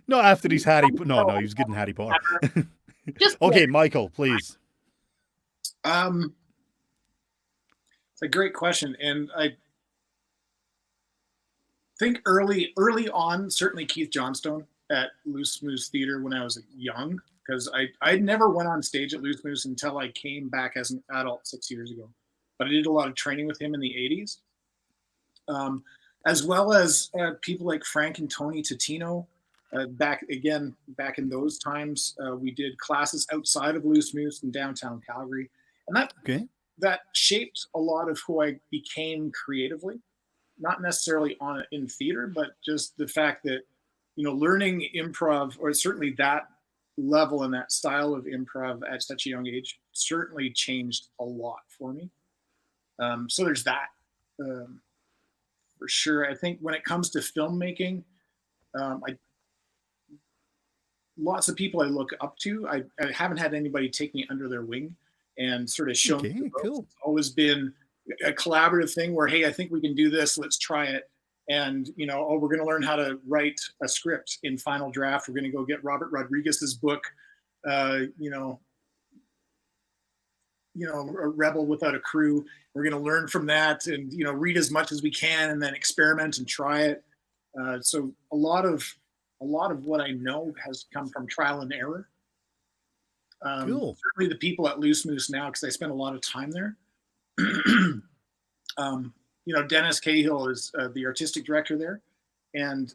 Not after he's Harry. No, he was good in Harry Potter. Okay, Michael, please. It's a great question, and I think early on, certainly Keith Johnstone at Loose Moose Theater when I was young, because I never went on stage at Loose Moose until I came back as an adult 6 years ago. But I did a lot of training with him in the 80s, as well as people like Frank and Tony Totino. Back in those times, we did classes outside of Loose Moose in downtown Calgary, and that shaped a lot of who I became creatively. Not necessarily in theater, but just the fact that, learning improv, or certainly that level and that style of improv at such a young age, certainly changed a lot for me. So there's that, for sure. I think when it comes to filmmaking, lots of people I look up to. I haven't had anybody take me under their wing and sort of show me the ropes. Cool. It's always been a collaborative thing where, hey, I think we can do this. Let's try it. And, we're going to learn how to write a script in final draft. We're going to go get Robert Rodriguez's book, A Rebel Without a Crew. We're going to learn from that and, read as much as we can and then experiment and try it. So a lot of what I know has come from trial and error. Cool. Certainly the people at Loose Moose now, because I spend a lot of time there. Dennis Cahill is the artistic director there, and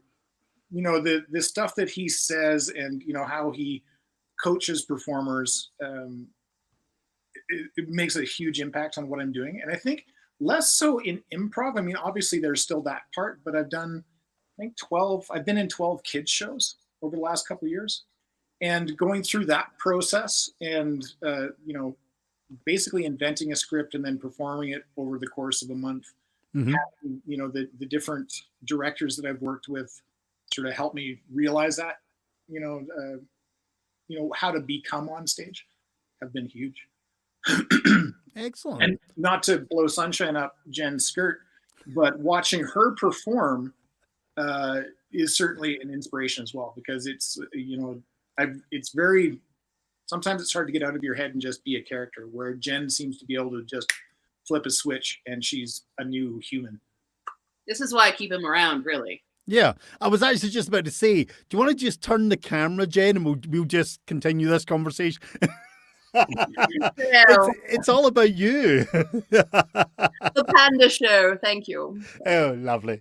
the stuff that he says and how he coaches performers, it makes a huge impact on what I'm doing. And I think less so in improv. I mean, obviously there's still that part, but I've been in 12 kids shows over the last couple of years, and going through that process and basically inventing a script and then performing it over the course of a month. Mm-hmm. Having, the different directors that I've worked with sort of help me realize that, how to become on stage have been huge. Excellent. And not to blow sunshine up Jen's skirt, but watching her perform is certainly an inspiration as well, because it's, sometimes it's hard to get out of your head and just be a character, where Jen seems to be able to just flip a switch and she's a new human. This is why I keep him around, really. Yeah, I was actually just about to say, do you want to just turn the camera, Jen, and we'll just continue this conversation? It's all about you. The Panda Show. Thank you. Oh, lovely.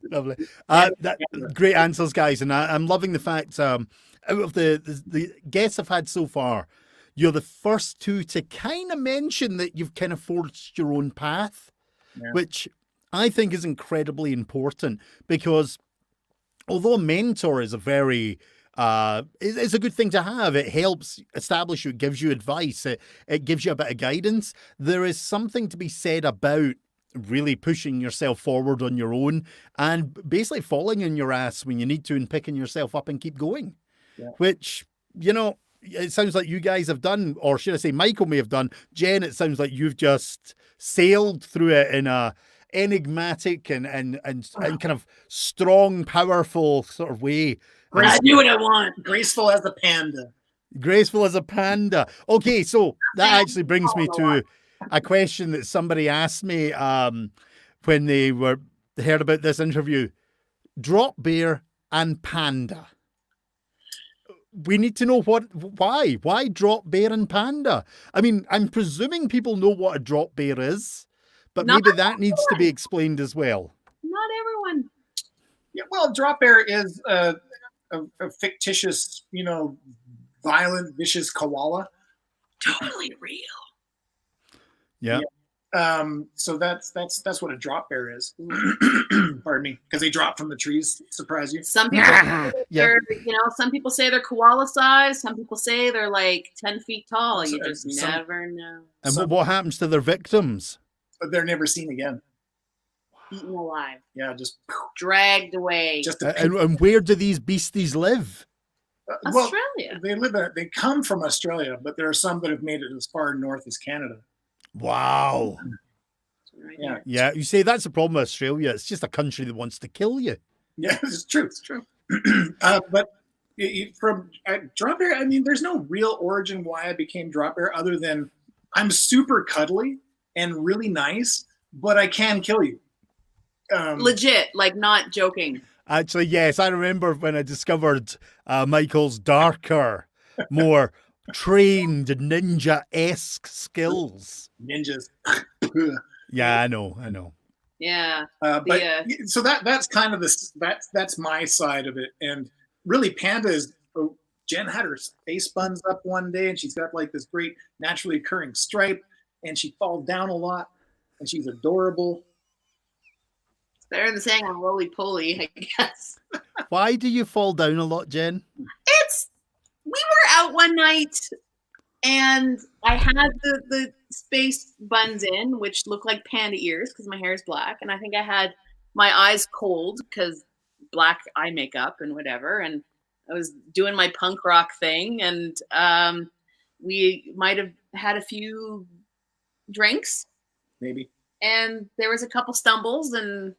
Great answers, guys. And I'm loving the fact, out of the guests I've had so far, you're the first two to kind of mention that you've kind of forged your own path, which I think is incredibly important, because although a mentor is a very it's a good thing to have. It helps establish you, it gives you advice, it gives you a bit of guidance. There is something to be said about really pushing yourself forward on your own and basically falling on your ass when you need to and picking yourself up and keep going. Yeah. Which, it sounds like you guys have done, or should I say Michael may have done. Jen, it sounds like you've just sailed through it in a enigmatic and kind of strong, powerful sort of way. I do what I want. Graceful as a panda. Graceful as a panda. Okay, so that actually brings me to a question that somebody asked me when they heard about this interview. Dropbear and Panda. We need to know why Dropbear and Panda. I mean, I'm presuming people know what a Dropbear is, but maybe that needs to be explained as well. Not everyone. Yeah, well, Dropbear is a fictitious, violent, vicious koala. Totally real. Yeah. So that's what a drop bear is. Pardon me, because they drop from the trees. Surprise you. Some people, some people say they're koala size. Some people say they're like 10 feet tall. You just never know. And what happens to their victims? But they're never seen again. Eaten alive. Yeah, just dragged away. And where do these beasties live? Australia. They come from Australia, but there are some that have made it as far north as Canada. Wow. Right yeah. You say that's the problem with Australia. It's just a country that wants to kill you. Yeah, it's true. It's true. But from drop bear, I mean, there's no real origin why I became drop bear other than I'm super cuddly and really nice, but I can kill you. Legit, like not joking. Actually, yes, I remember when I discovered Michael's darker, more trained ninja-esque skills. Ninjas. Yeah, I know. Yeah. So that's kind of that's my side of it. And really Panda is, Jen had her face buns up one day and she's got like this great naturally occurring stripe and she falls down a lot and she's adorable. It's better than saying I'm roly-poly, I guess. Why do you fall down a lot, Jen? We were out one night and I had the space buns in, which look like panda ears because my hair is black. And I think I had my eyes cold because black eye makeup and whatever. And I was doing my punk rock thing. And we might have had a few drinks. Maybe. And there was a couple stumbles and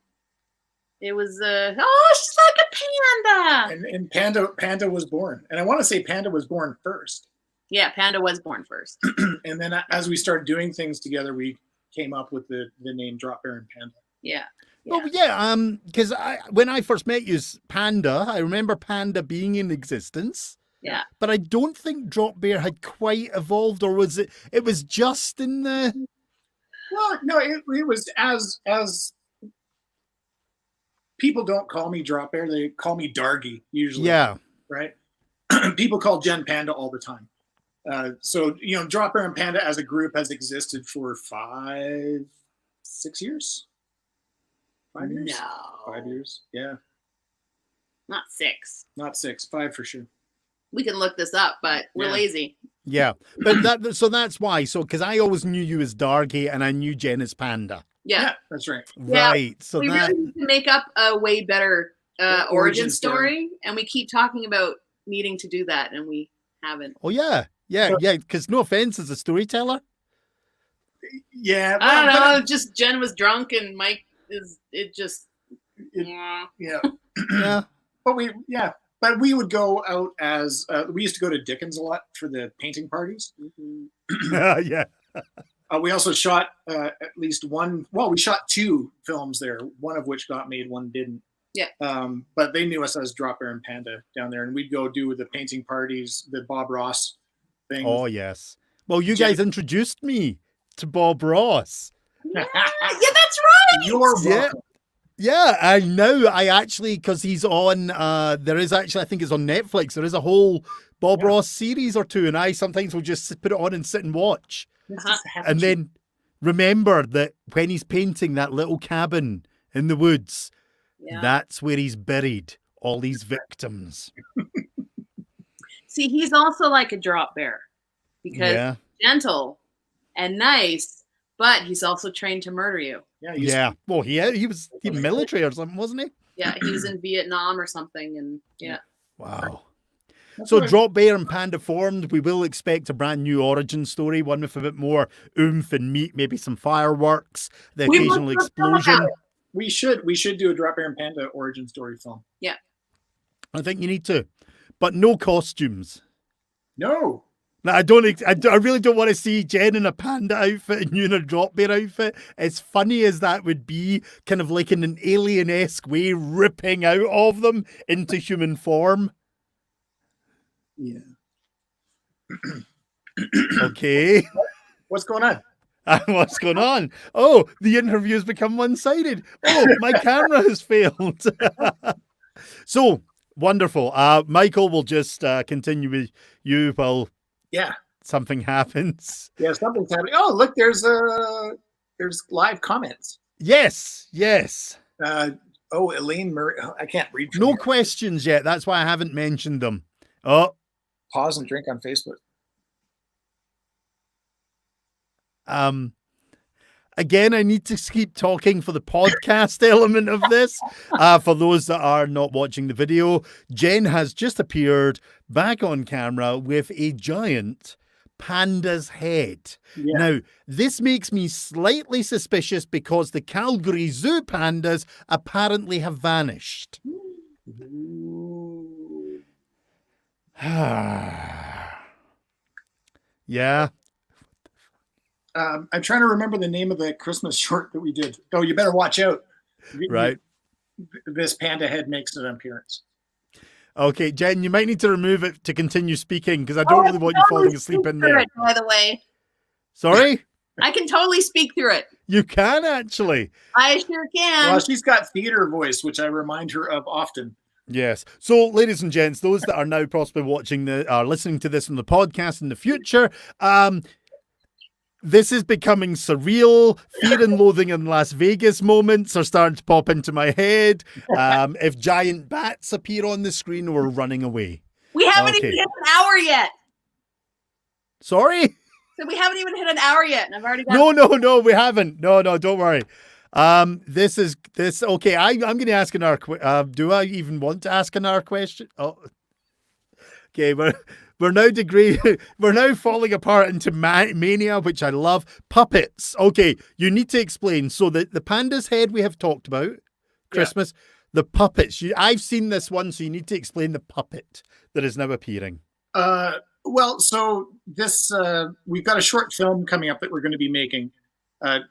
it was, she's like a panda. And Panda was born. And I want to say Panda was born first. Yeah, Panda was born first. And then as we started doing things together, we came up with the name Dropbear and Panda. Yeah. Well, yeah, because when I first met you, Panda, I remember Panda being in existence. Yeah. But I don't think Dropbear had quite evolved, or was it? It was just in the. Well, no, it was as people don't call me Dropbear; they call me Dargie usually. Yeah. Right. People call Jen Panda all the time. So Dropbear and Panda as a group has existed for 5-6 years. 5 years? No. 5 years. Yeah. Not 6. Not 6. 5 for sure. We can look this up, but we're lazy. Yeah, but so that's why. So because I always knew you as Dargie and I knew Jen as Panda. Yeah, that's right. Right. So we really need to make up a way better origin story, and we keep talking about needing to do that, and we haven't. Oh yeah. Because no offense, as a storyteller. Yeah, I don't know. Just Jen was drunk, and Mike is. Yeah. Yeah. But we would go out as we used to go to Dickens a lot for the painting parties. Mm-hmm. Yeah. We also shot at least one. Well, we shot 2 films there. One of which got made, one didn't. Yeah. But they knew us as Dropbear and Panda down there, and we'd go do the painting parties, the Bob Ross thing. Oh yes. Well, you guys introduced me to Bob Ross. Yeah, that's right. You're welcome. Yeah, I know. I actually, because he's on, there is actually, I think it's on Netflix. There is a whole Bob Ross series or 2, and I sometimes will just put it on and sit and watch. And then remember that when he's painting that little cabin in the woods, that's where he's buried all these victims. See, he's also like a drop bear because gentle and nice, but he's also trained to murder you. Yeah. Well, he was military or something, wasn't he? Yeah, he was in Vietnam or something, and Wow. So Dropbear and Panda formed. We will expect a brand new origin story, one with a bit more oomph and meat, maybe some fireworks, the occasional explosion. We should do a Dropbear and Panda origin story film. Yeah. I think you need to. But no costumes. No. Now, I really don't want to see Jen in a panda outfit and you in a Dropbear outfit. As funny as that would be, kind of like in an alien-esque way, ripping out of them into human form. Yeah. Okay. What's going on? What's going on? Oh, the interview's become one-sided. Oh, my camera has failed. So, wonderful. Michael will just continue with you while something happens. Yeah, something's happening. Oh, look, there's there's live comments. Yes. Elaine Murray. I can't read. From No here. questions yet. That's why I haven't mentioned them. Oh. Pause and drink on Facebook. Again, I need to keep talking for the podcast element of this. For those that are not watching the video, Jen has just appeared back on camera with a giant panda's head. Yeah. Now, this makes me slightly suspicious because the Calgary Zoo pandas apparently have vanished. Yeah. I'm trying to remember the name of the Christmas short that we did. Oh, you better watch out. Right. This panda head makes an appearance. Okay, Jen, you might need to remove it to continue speaking because I don't really want you falling asleep in there. By the way. Sorry? I can totally speak through it. You can actually. I sure can. Well, she's got theater voice, which I remind her of often. Yes. So, ladies and gents, those that are now possibly watching listening to this on the podcast in the future, this is becoming surreal. Fear and loathing in Las Vegas moments are starting to pop into my head. If giant bats appear on the screen, we're running away. We haven't even hit an hour yet. Sorry? So we haven't even hit an hour yet, and I've already got. No, we haven't. No, don't worry. This. Okay, I'm going to ask another. Do I even want to ask another question? Oh, okay. We're now degrading. We're now falling apart into mania, which I love. Puppets. Okay, you need to explain. So the panda's head we have talked about, Christmas. Yeah. The puppets. I've seen this one, so you need to explain the puppet that is now appearing. Well, so this we've got a short film coming up that we're going to be making.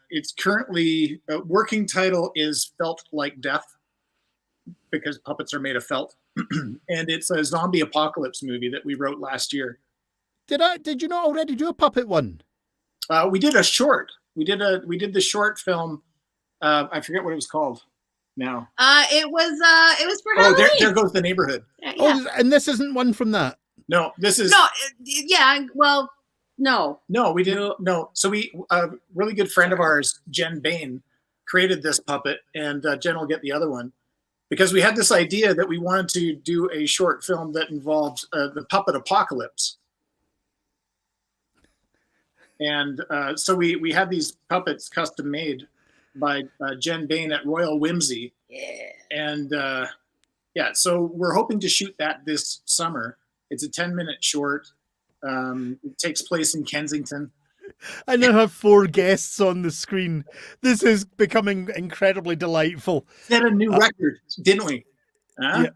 It's currently working title is Felt Like Death, because puppets are made of felt. And it's a zombie apocalypse movie that we wrote last year. Did you not already do a puppet one? We did a short. We did the short film. I forget what it was called now. It was for Halloween. There goes the neighborhood. Yeah. Oh, and this isn't one from that. No, this is well, no, we didn't. No, so we a really good friend of ours, Jen Bain, created this puppet, and Jen will get the other one. Because we had this idea that we wanted to do a short film that involved the puppet apocalypse. And so we had these puppets custom made by Jen Bain at Royal Whimsy. Yeah. And so we're hoping to shoot that this summer. It's a 10-minute short. It takes place in Kensington. I now have 4 guests on the screen. This is becoming incredibly delightful. Set a new record, didn't we? Huh?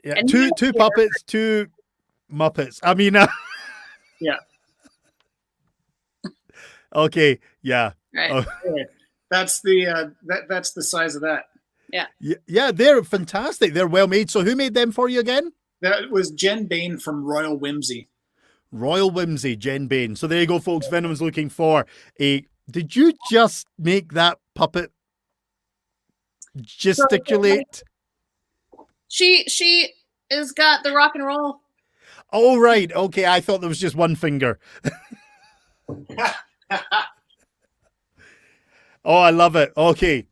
Yeah. Two puppets, 2 Muppets. I mean, yeah. Okay. Yeah. Right. Okay. That's the that's the size of that. Yeah. Yeah. They're fantastic. They're well made. So who made them for you again? That was Jen Bain from Royal Whimsy. Royal Whimsy, Jen Bain. So there you go, folks. Venom's looking for a... Did you just make that puppet gesticulate? She has got the rock and roll. Oh, right. Okay, I thought there was just one finger. Oh, I love it. Okay.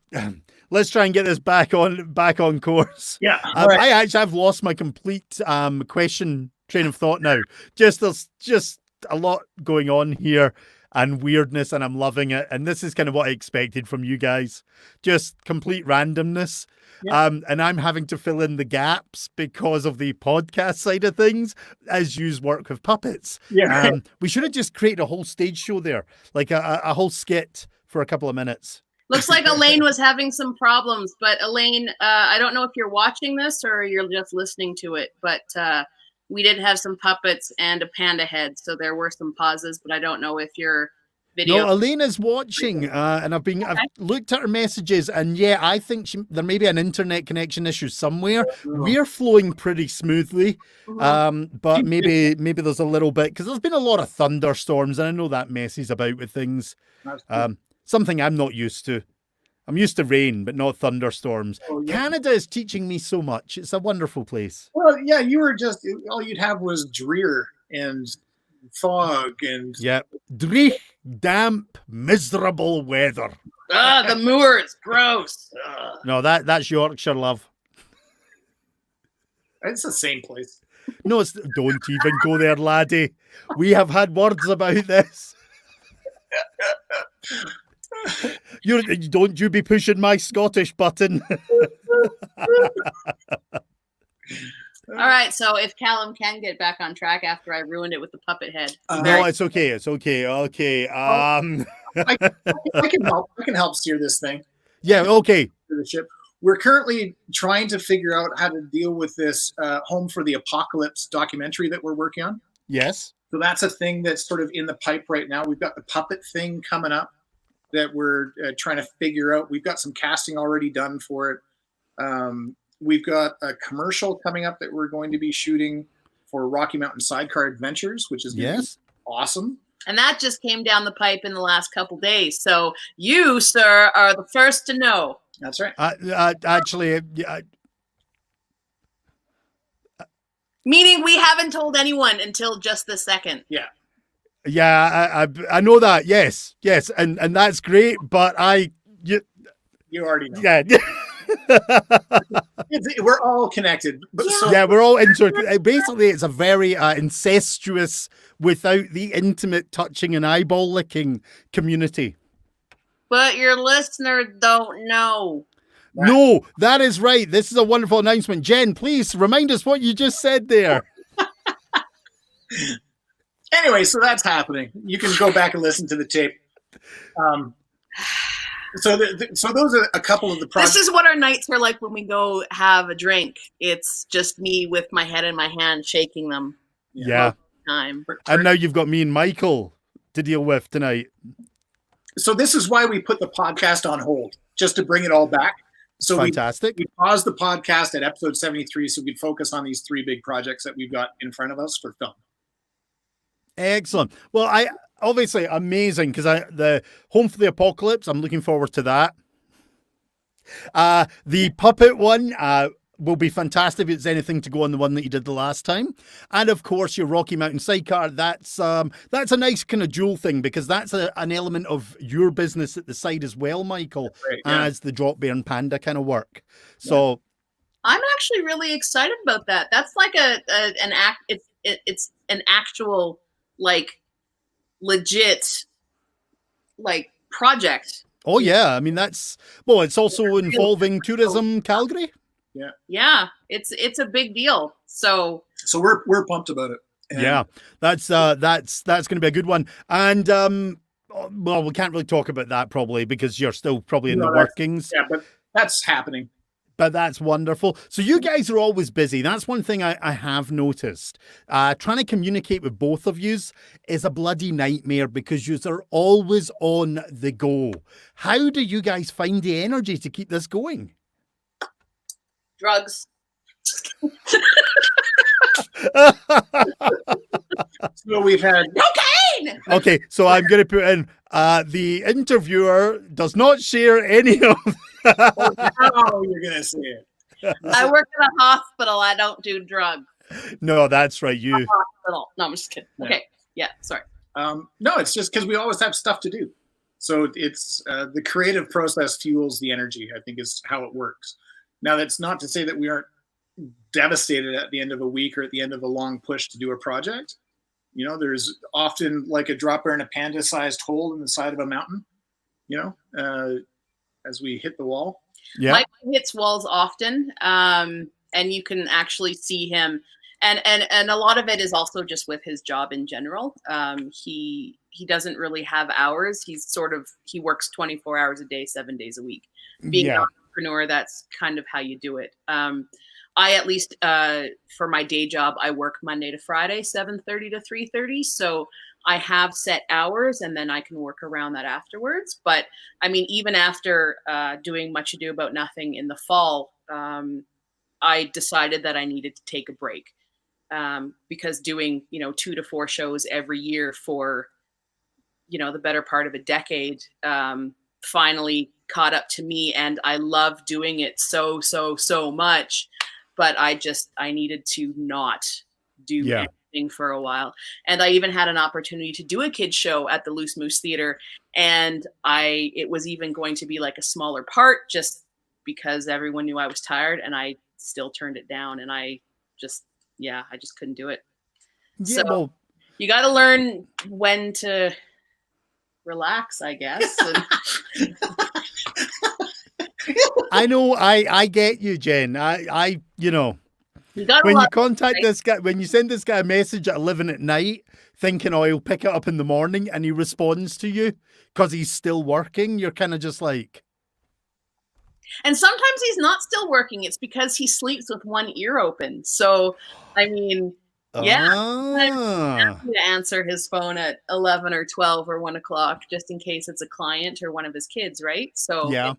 Let's try and get this back on course. Yeah. Right. I actually have lost my complete question train of thought now. There's just a lot going on here and weirdness, and I'm loving it. And this is kind of what I expected from you guys. Just complete randomness. Yeah. And I'm having to fill in the gaps because of the podcast side of things as you work with puppets. Yeah. We should have just created a whole stage show there, like a whole skit for a couple of minutes. Looks like Elaine was having some problems, but Elaine, I don't know if you're watching this or you're just listening to it, but we did have some puppets and a panda head, so there were some pauses, but I don't know if your video... No, Elaine is watching, and I've looked at her messages, and yeah, I think there may be an internet connection issue somewhere. We're flowing pretty smoothly, but maybe there's a little bit, because there's been a lot of thunderstorms, and I know that messes about with things. Something I'm not used to. I'm used to rain, but not thunderstorms. Oh, yeah. Canada is teaching me so much. It's a wonderful place. Well, yeah, you were just, all you'd have was drear and fog and... Yeah, dreich, damp, miserable weather. The moors, gross. Ugh. No, that's Yorkshire, love. It's the same place. No, don't even go there, laddie. We have had words about this. Don't you be pushing my Scottish button. All right, so if Callum can get back on track after I ruined it with the puppet head. No, it's okay. It's okay. Okay. I can help. I can help steer this thing. Yeah. Okay. The ship. We're currently trying to figure out how to deal with this Home for the Apocalypse documentary that we're working on. Yes. So that's a thing that's sort of in the pipe right now. We've got the puppet thing coming up that we're trying to figure out. We've got some casting already done for it. We've got a commercial coming up that we're going to be shooting for Rocky Mountain Sidecar Adventures, which is going to be awesome. And that just came down the pipe in the last couple days. So you, sir, are the first to know. That's right. Actually, meaning we haven't told anyone until just this second. Yeah. Yeah, I know that. Yes, and that's great. But you already know. Yeah. We're all connected. But We're all basically, it's a very incestuous, without the intimate touching and eyeball licking community. But your listeners don't know. No, that is right. This is a wonderful announcement. Jen, please remind us what you just said there. Anyway, so that's happening. You can go back and listen to the tape. So those are a couple of the projects. This is what our nights are like when we go have a drink. It's just me with my head in my hand, shaking them. Yeah. Time. And now you've got me and Michael to deal with tonight. So this is why we put the podcast on hold, just to bring it all back. So fantastic. We paused the podcast at episode 73 so we'd focus on these three big projects that we've got in front of us for film. Excellent. Well, obviously amazing, because the Home for the Apocalypse, I'm looking forward to that. The puppet one will be fantastic if it's anything to go on the one that you did the last time. And of course, your Rocky Mountain Sidecar, that's a nice kind of dual thing, because that's an element of your business at the side as well, Michael, as the Dropbear Panda kind of work. So I'm actually really excited about that. That's like an act. It's an actual, like, legit, like, project. Oh yeah, I mean it's also involving tourism, Calgary. Yeah, it's a big deal. So we're pumped about it. And that's going to be a good one. And well, we can't really talk about that probably because you're still probably in the workings. Yeah, but that's happening. But that's wonderful. So you guys are always busy. That's one thing I have noticed. Trying to communicate with both of yous is a bloody nightmare because yous are always on the go. How do you guys find the energy to keep this going? Drugs. So we've had cocaine. Okay, so I'm going to put in the interviewer does not share any of. Oh, you're going to say it. I work in a hospital. I don't do drugs. No, that's right. You. Hospital. No, I'm just kidding. Okay. Yeah. Sorry. No, it's just because we always have stuff to do. So it's the creative process fuels the energy, I think, is how it works. Now, that's not to say that we aren't devastated at the end of a week or at the end of a long push to do a project. You know, there's often like a Dropbear and a Panda sized hole in the side of a mountain, as we hit the wall. Yeah. Mike hits walls often, and you can actually see him. And a lot of it is also just with his job in general. He doesn't really have hours. He works 24 hours a day, 7 days a week. Being an entrepreneur, that's kind of how you do it. I, at least for my day job, I work Monday to Friday, 7:30 to 3:30. So I have set hours and then I can work around that afterwards. But I mean, even after doing Much Ado About Nothing in the fall, I decided that I needed to take a break because doing, 2 to 4 shows every year for, the better part of a decade finally caught up to me. And I love doing it so much. But I needed to not do anything for a while. And I even had an opportunity to do a kid's show at the Loose Moose Theater. And it was even going to be like a smaller part just because everyone knew I was tired, and I still turned it down, and I just couldn't do it. Yeah, So well, you got to learn when to relax, I guess. I know, I get you, Jen. You know, You gotta when you love it, contact right? this guy, when you send this guy a message at 11 at night, thinking, oh, he'll pick it up in the morning, and he responds to you because he's still working, you're kind of just like... And sometimes he's not still working. It's because he sleeps with one ear open. So, I mean, yeah, sometimes Ah. to answer his phone at 11 or 12 or 1 o'clock, just in case it's a client or one of his kids, right? So Yeah.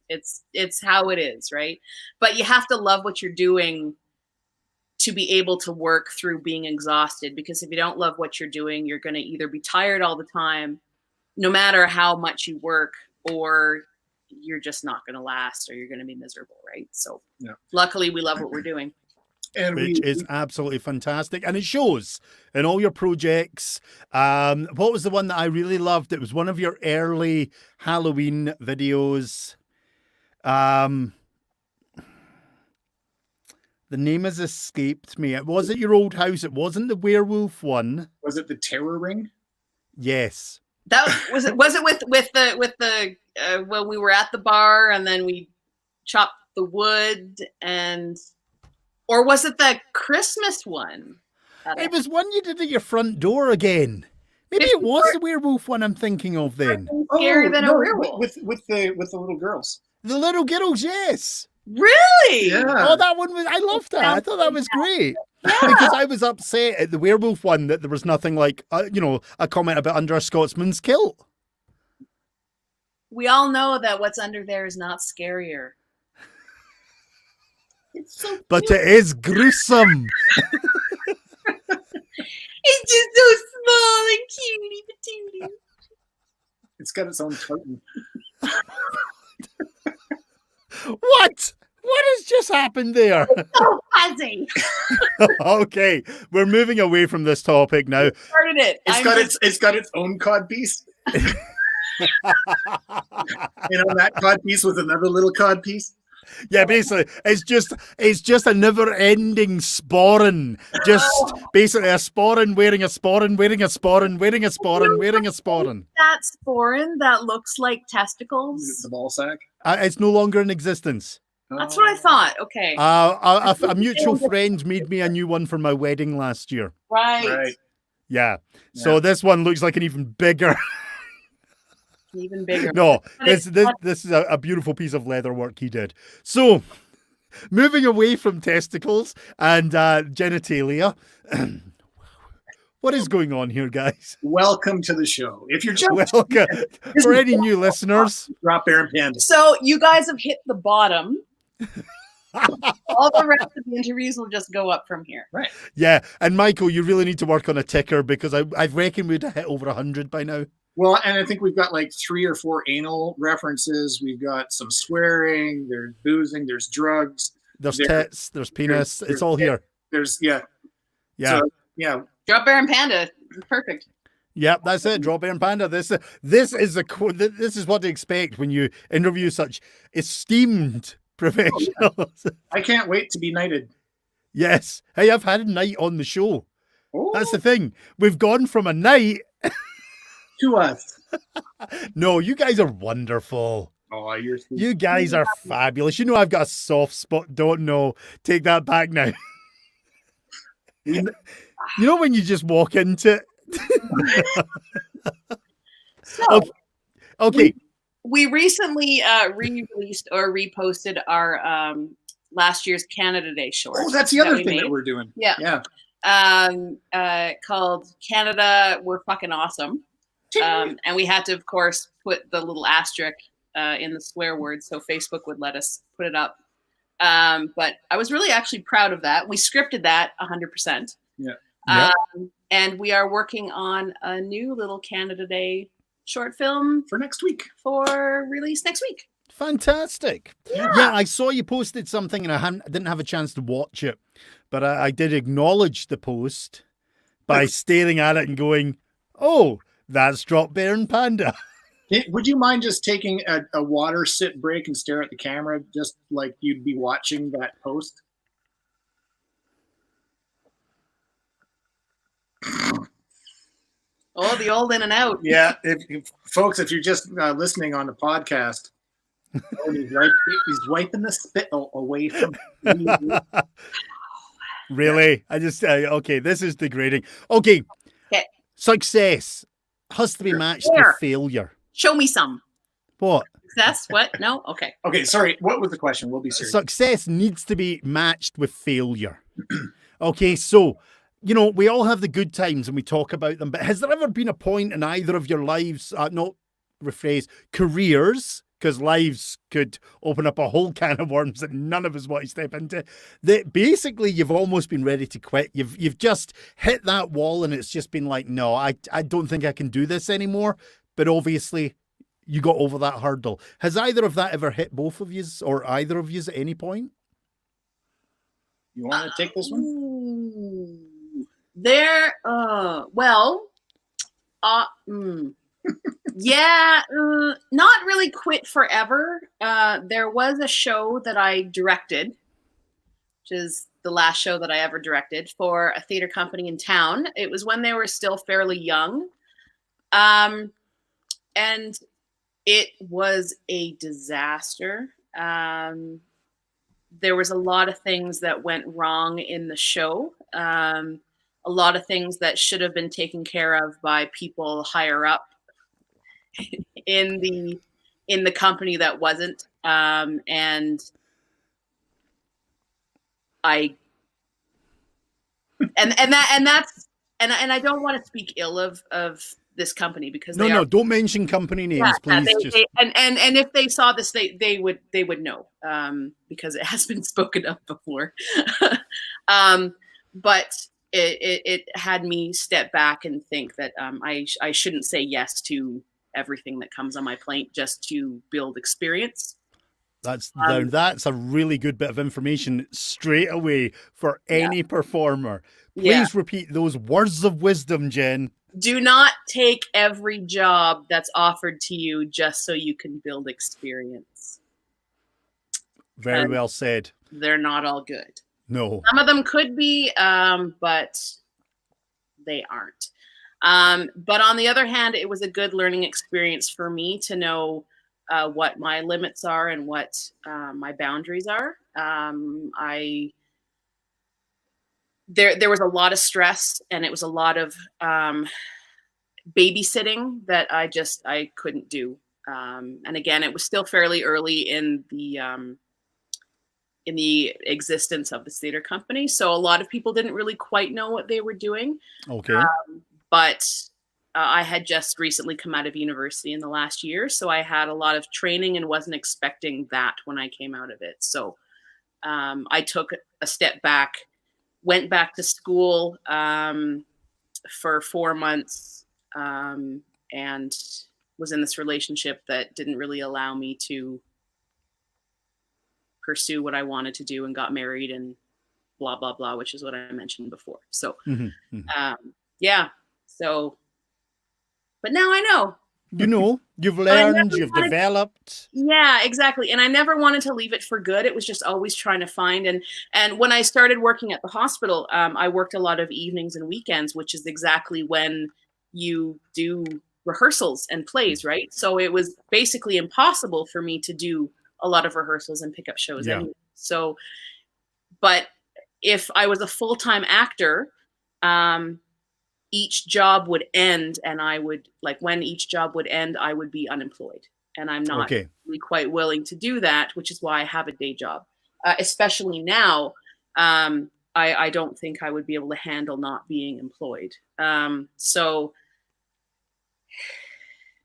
it's how it is, right? But you have to love what you're doing to be able to work through being exhausted, because if you don't love what you're doing, you're going to either be tired all the time, no matter how much you work, or you're just not going to last, or you're going to be miserable, right? So luckily we love what we're doing. And Which is absolutely fantastic, and it shows in all your projects. What was the one that I really loved? It was one of your early Halloween videos. The name has escaped me. Was it your old house? It wasn't the werewolf one. Was it the Terror Ring? Yes. That was it. Was it with the well, we were at the bar and then we chopped the wood, or was it the Christmas one? It was one you did at your front door again. Maybe it was the werewolf one I'm thinking of then. Scarier than a werewolf. With the little girls. The little girls, yes. Really? Yeah. Oh, that one was, I loved that. I thought that was great. Because I was upset at the werewolf one that there was nothing like, a comment about under a Scotsman's kilt. We all know that what's under there is not scarier. It's so But cute. it is gruesome. It's just so small and cutie patootie. It's got its own curtain. What? What has just happened there? So fuzzy. Okay, we're moving away from this topic now. Started it. It's got its own cod piece. That cod piece with another little cod piece. Yeah, basically, it's just a never-ending sporran. Just basically a sporran wearing a sporran, wearing a sporran, wearing a sporran, wearing a sporran. That sporran that looks like testicles. The ball sack. It's no longer in existence. That's what I thought. Okay. A mutual friend made me a new one for my wedding last year. Right. Yeah. So this one looks like an even bigger. Even bigger. No, this is a beautiful piece of leather work he did. So, moving away from testicles and genitalia, what is going on here, guys? Welcome to the show. If you're just Welcome for any new listeners. Dropbear Panda. So you guys have hit the bottom. All the rest of the interviews will just go up from here. Right. Yeah, and Michael, you really need to work on a ticker because I reckon we'd have hit over 100 by now. Well, and I think we've got like 3 or 4 anal references. We've got some swearing. There's boozing. There's drugs. There's tits. There's penis. It's all here. There's Yeah. So, yeah. Dropbear and Panda. Perfect. Yep, that's it. Dropbear Panda. This is what to expect when you interview such esteemed professionals. I can't wait to be knighted. Yes. Hey, I've had a night on the show. Oh, That's the thing. We've gone from a night to us. No, you guys are wonderful. Oh, you're sweet. You guys are fabulous. You know I've got a soft spot. Don't know. Take that back now. You know when you just walk into it? So Okay. we recently re-released or reposted our last year's Canada Day short. Oh, that's the other we thing made. that we're doing. Yeah. Yeah. Called Canada, We're Fucking Awesome. And we had to, of course, put the little asterisk in the swear word so Facebook would let us put it up. But I was really actually proud of that. We scripted that 100%. Yeah. And we are working on a new little Canada Day short film For next week. for release next week. Fantastic. Yeah, I saw you posted something and I didn't have a chance to watch it, but I did acknowledge the post by staring at it and going, oh, that's Dropbear and Panda. Would you mind just taking a water sip break and stare at the camera, just like you'd be watching that post? Oh, the old in and out. Yeah, folks, if you're just listening on the podcast, he's wiping the spit away from me. Really? I just okay. This is degrading. Okay. Okay. Success has to be matched There. with failure. Show me some. What? Success? What? No? Okay. Okay, sorry. What was the question? We'll be serious. Success needs to be matched with failure. Okay, so we all have the good times and we talk about them, but has there ever been a point in either of your lives, careers, because lives could open up a whole can of worms that none of us want to step into, that basically you've almost been ready to quit. You've just hit that wall and it's just been like, no, I don't think I can do this anymore. But obviously you got over that hurdle. Has either of that ever hit both of you or either of you at any point? You want to take this one? Ooh. Yeah, not really quit forever. There was a show that I directed, which is the last show that I ever directed for a theater company in town. It was when they were still fairly young. And it was a disaster. There was a lot of things that went wrong in the show. A lot of things that should have been taken care of by people higher up in the company that wasn't. And I I don't want to speak ill of this company because no, don't mention company names, please. And if they saw this, they would know, because it has been spoken of before. But it had me step back and think that I shouldn't say yes to everything that comes on my plate just to build experience. That's a really good bit of information straight away for any performer. Please repeat those words of wisdom, Jen. Do not take every job that's offered to you just so you can build experience. Very well said. They're not all good. No. Some of them could be, but they aren't. But on the other hand, it was a good learning experience for me to know what my limits are and what my boundaries are. There was a lot of stress and it was a lot of babysitting that I couldn't do. And again, it was still fairly early in the existence of the theater company. So a lot of people didn't really quite know what they were doing. Okay. But I had just recently come out of university in the last year. So I had a lot of training and wasn't expecting that when I came out of it. So I took a step back, went back to school for 4 months, and was in this relationship that didn't really allow me to pursue what I wanted to do, and got married and blah, blah, blah, which is what I mentioned before. So, so, but now I know. You've learned, you've developed. Yeah, exactly. And I never wanted to leave it for good. It was just always trying to find. And when I started working at the hospital, I worked a lot of evenings and weekends, which is exactly when you do rehearsals and plays, right? So it was basically impossible for me to do a lot of rehearsals and pick up shows. Yeah. Anyway. So, but if I was a full-time actor, each job would end and when each job would end, I would be unemployed. And I'm not really quite willing to do that, which is why I have a day job. Especially now, I don't think I would be able to handle not being employed. So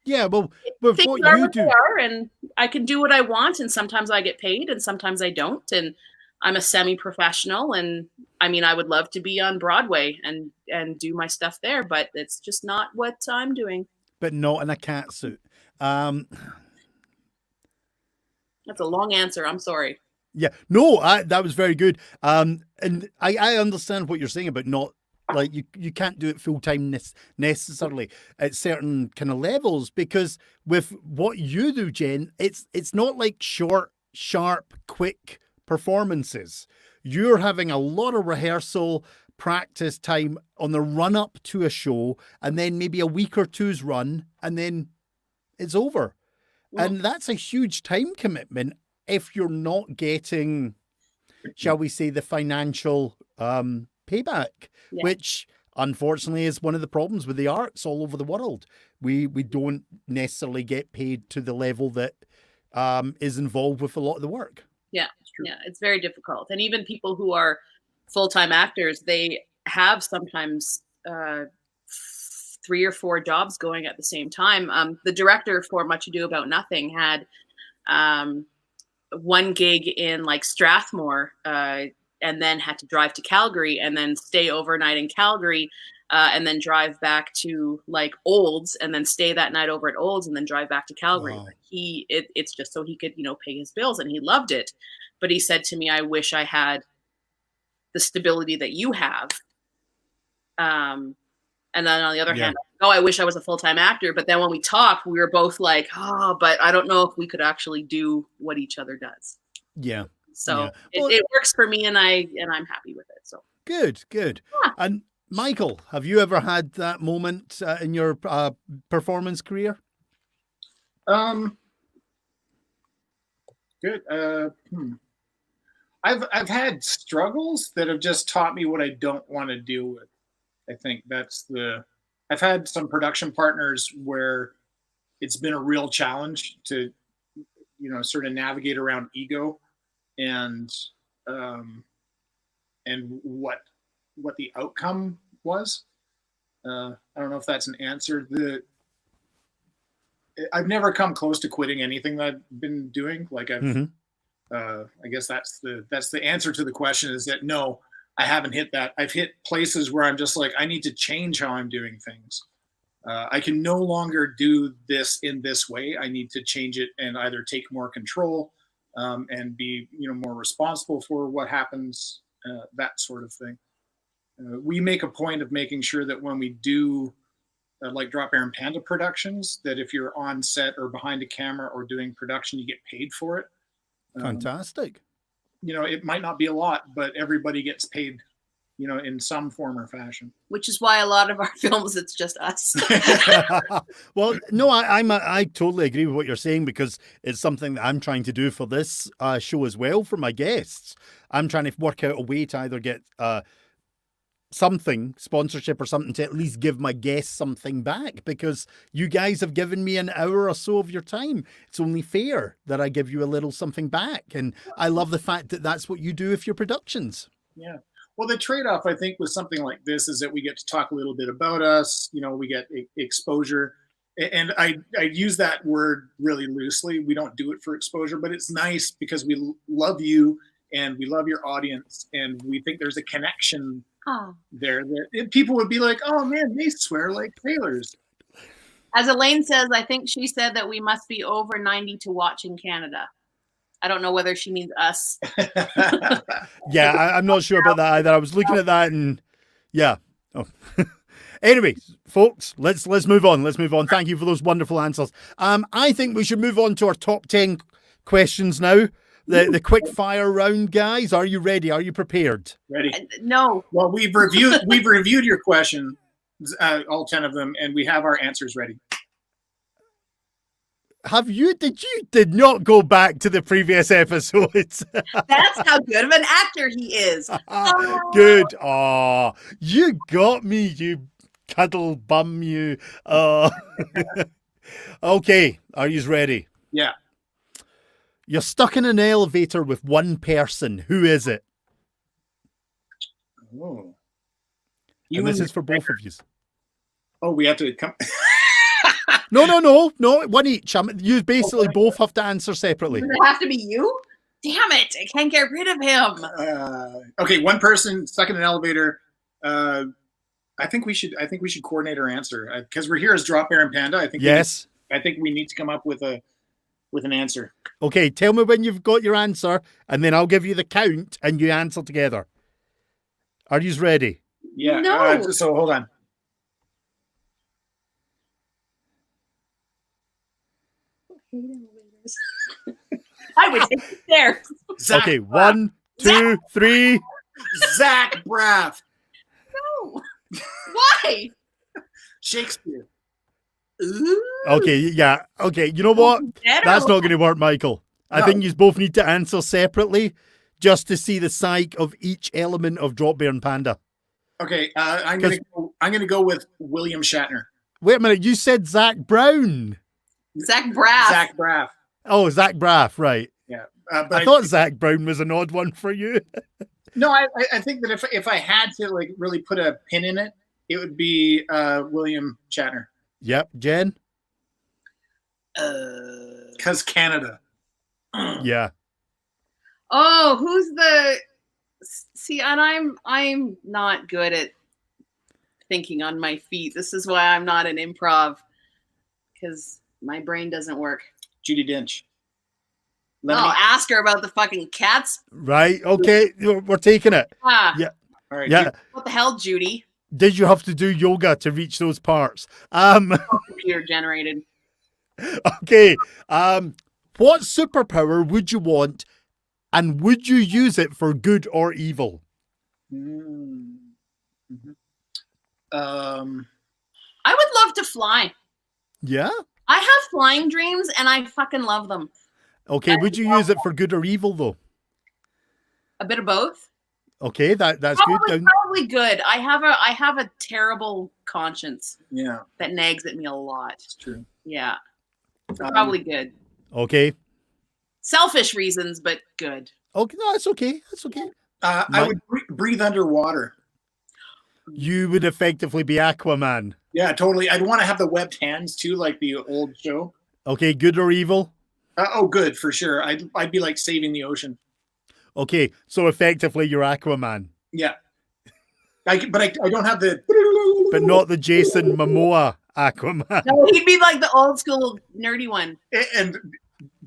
yeah, well, with what you do, and I can do what I want, and sometimes I get paid, and sometimes I don't, and I'm a semi-professional, and I mean, I would love to be on Broadway and do my stuff there, but it's just not what I'm doing. But not in a cat suit. That's a long answer. I'm sorry. Yeah, no, that was very good. And I understand what you're saying about not Like you can't do it full time necessarily at certain kind of levels, because with what you do, Jen, it's not like short, sharp, quick performances. You're having a lot of rehearsal, practice time on the run up to a show, and then maybe a week or two's run, and then it's over. And that's a huge time commitment if you're not getting, shall we say, the financial payback, which unfortunately is one of the problems with the arts all over the world. We don't necessarily get paid to the level that is involved with a lot of the work. Yeah, it's very difficult. And even people who are full-time actors, they have sometimes 3 or 4 jobs going at the same time. The director for Much Ado About Nothing had one gig in like Strathmore, and then had to drive to Calgary and then stay overnight in Calgary, and then drive back to like Olds and then stay that night over at Olds and then drive back to Calgary. Wow. It's just so he could, pay his bills, and he loved it. But he said to me, I wish I had the stability that you have. And then on the other hand, I wish I was a full-time actor. But then when we talked, we were both like, but I don't know if we could actually do what each other does. Yeah. So it works for me, and I'm happy with it. So good. Yeah. And Michael, have you ever had that moment in your performance career? Good. I've had struggles that have just taught me what I don't want to deal with. I think I've had some production partners where it's been a real challenge to, sort of navigate around ego and what the outcome was. I don't know if that's an answer. I've never come close to quitting anything that I've been doing. Like I guess that's the answer to the question, is that no, I haven't hit that. I've hit places where I'm just like, I need to change how I'm doing things. I can no longer do this in this way. I need to change it and either take more control and be, more responsible for what happens, that sort of thing. We make a point of making sure that when we do like Dropbear and Panda productions, that if you're on set or behind a camera or doing production, you get paid for it. Fantastic. It might not be a lot, but everybody gets paid, in some form or fashion. Which is why a lot of our films, it's just us. Well, no, I totally agree with what you're saying, because it's something that I'm trying to do for this show as well for my guests. I'm trying to work out a way to either get something, sponsorship or something, to at least give my guests something back, because you guys have given me an hour or so of your time. It's only fair that I give you a little something back. And I love the fact that that's what you do with your productions. Yeah. Well, the trade-off, I think, with something like this is that we get to talk a little bit about us. We get exposure. And I use that word really loosely. We don't do it for exposure, but it's nice because we love you and we love your audience. And we think there's a connection there that people would be like, oh man, they swear like sailors. As Elaine says, I think she said that we must be over 90 to watch in Canada. I don't know whether she means us. Yeah, I'm not sure about that either. I was looking at that and yeah. Oh. Anyway, folks, let's move on. Let's move on. Thank you for those wonderful answers. I think we should move on to our top 10 questions now. The quick fire round, guys. Are you ready? Are you prepared? Ready? No. Well, we've reviewed your questions, all 10 of them, and we have our answers ready. Have you? Did not go back to the previous episodes? That's how good of an actor he is. Good. Oh, you got me, you cuddle bum, you. Okay, are you ready? Yeah. You're stuck in an elevator with one person. Who is it? Oh. And this is for both of you. Oh, we have to come. No. One each. You basically both have to answer separately. Does it have to be you? Damn it! I can't get rid of him. Okay, one person stuck in an elevator. I think we should coordinate our answer because we're here as Dropbear and Panda. I think yes. I think we need to come up with an answer. Okay, tell me when you've got your answer, and then I'll give you the count, and you answer together. Are you ready? Yeah. No. So hold on. I would take the stairs. Zach Okay, Braff. 1, 2, 3. Zach Braff. No. Why? Shakespeare. Ooh. Okay, yeah. Okay, you know what? That's not going to work, Michael. I No. think you both need to answer separately just to see the psyche of each element of Dropbear and Panda. Okay, I'm gonna go with William Shatner. Wait a minute, you said Zach Brown. Zach Braff. Zach Braff. Oh, Zach Braff, right. Yeah. But I thought Zach Brown was an odd one for you. No, I think that if I had to like really put a pin in it, it would be William Shatner. Yep, Jen? Because Canada. Yeah. Oh, who's the? See, and I'm not good at thinking on my feet. This is why I'm not an improv, because my brain doesn't work. Judi Dench. Oh, ask her about the fucking cats. Right, okay, we're taking it. Ah, Yeah. All right. Yeah. what the hell, Judy? Did you have to do yoga to reach those parts? Computer generated. Okay. What superpower would you want, and would you use it for good or evil? Mm-hmm. I would love to fly. Yeah? I have flying dreams, and I fucking love them. Okay, would you use it for good or evil, though? A bit of both. Okay, that's good. Probably good. I have a terrible conscience Yeah, that nags at me a lot. it's true. Yeah, so probably good. Okay. Selfish reasons, but good. Okay, no, that's okay. That's okay. I would breathe underwater. You would effectively be Aquaman. Yeah, totally. I'd want to have the webbed hands too, like the old show. Okay, good or evil? Oh, good for sure. I'd be like saving the ocean. Okay, so effectively you're Aquaman. Yeah, but I don't have the. But not the Jason Momoa Aquaman. No, he'd be like the old school nerdy one. And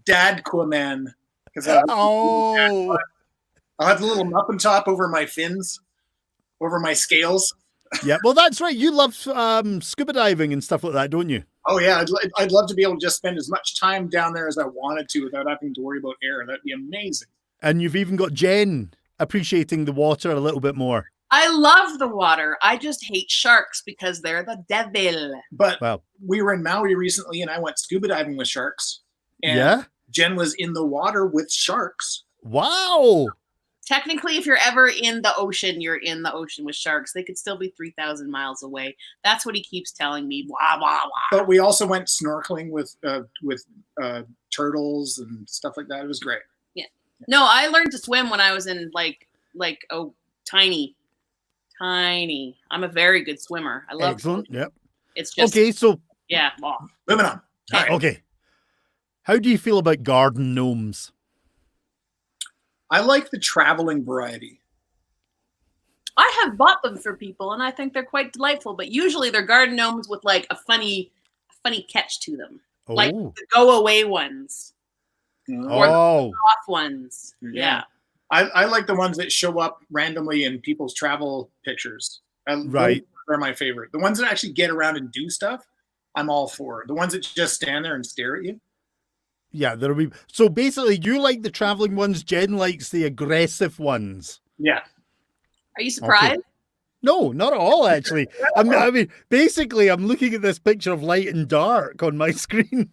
Dad Quaman, because Oh. I'll have the little muffin top over my fins, over my scales. Yeah, well, that's right. You love scuba diving and stuff like that, don't you? Oh yeah, I'd love to be able to just spend as much time down there as I wanted to without having to worry about air. That'd be amazing. And you've even got Jen appreciating the water a little bit more. I love the water. I just hate sharks because they're the devil. But Well, we were in Maui recently, and I went scuba diving with sharks. And yeah? Jen was in the water with sharks. Wow. Technically, if you're ever in the ocean, you're in the ocean with sharks. They could still be 3,000 miles away. That's what he keeps telling me. Wah, wah, wah. But we also went snorkeling with turtles and stuff like that. It was great. No, I learned to swim when I was in tiny. I'm a very good swimmer. I love Excellent. Yep. It's just Okay, so yeah. Well, Moving on. All right. okay. How do you feel about garden gnomes? I like the traveling variety. I have bought them for people, and I think they're quite delightful. But usually, they're garden gnomes with like a funny catch to them, like Oh. the go away ones, Oh. off ones. Yeah. I like the ones that show up randomly in people's travel pictures. Right. They're my favorite. The ones that actually get around and do stuff, I'm all for. The ones that just stand there and stare at you. Yeah, there'll be. So basically, you like the traveling ones. Jen likes the aggressive ones. Yeah. Are you surprised? Okay. No, not at all. Actually, basically, I'm looking at this picture of light and dark on my screen.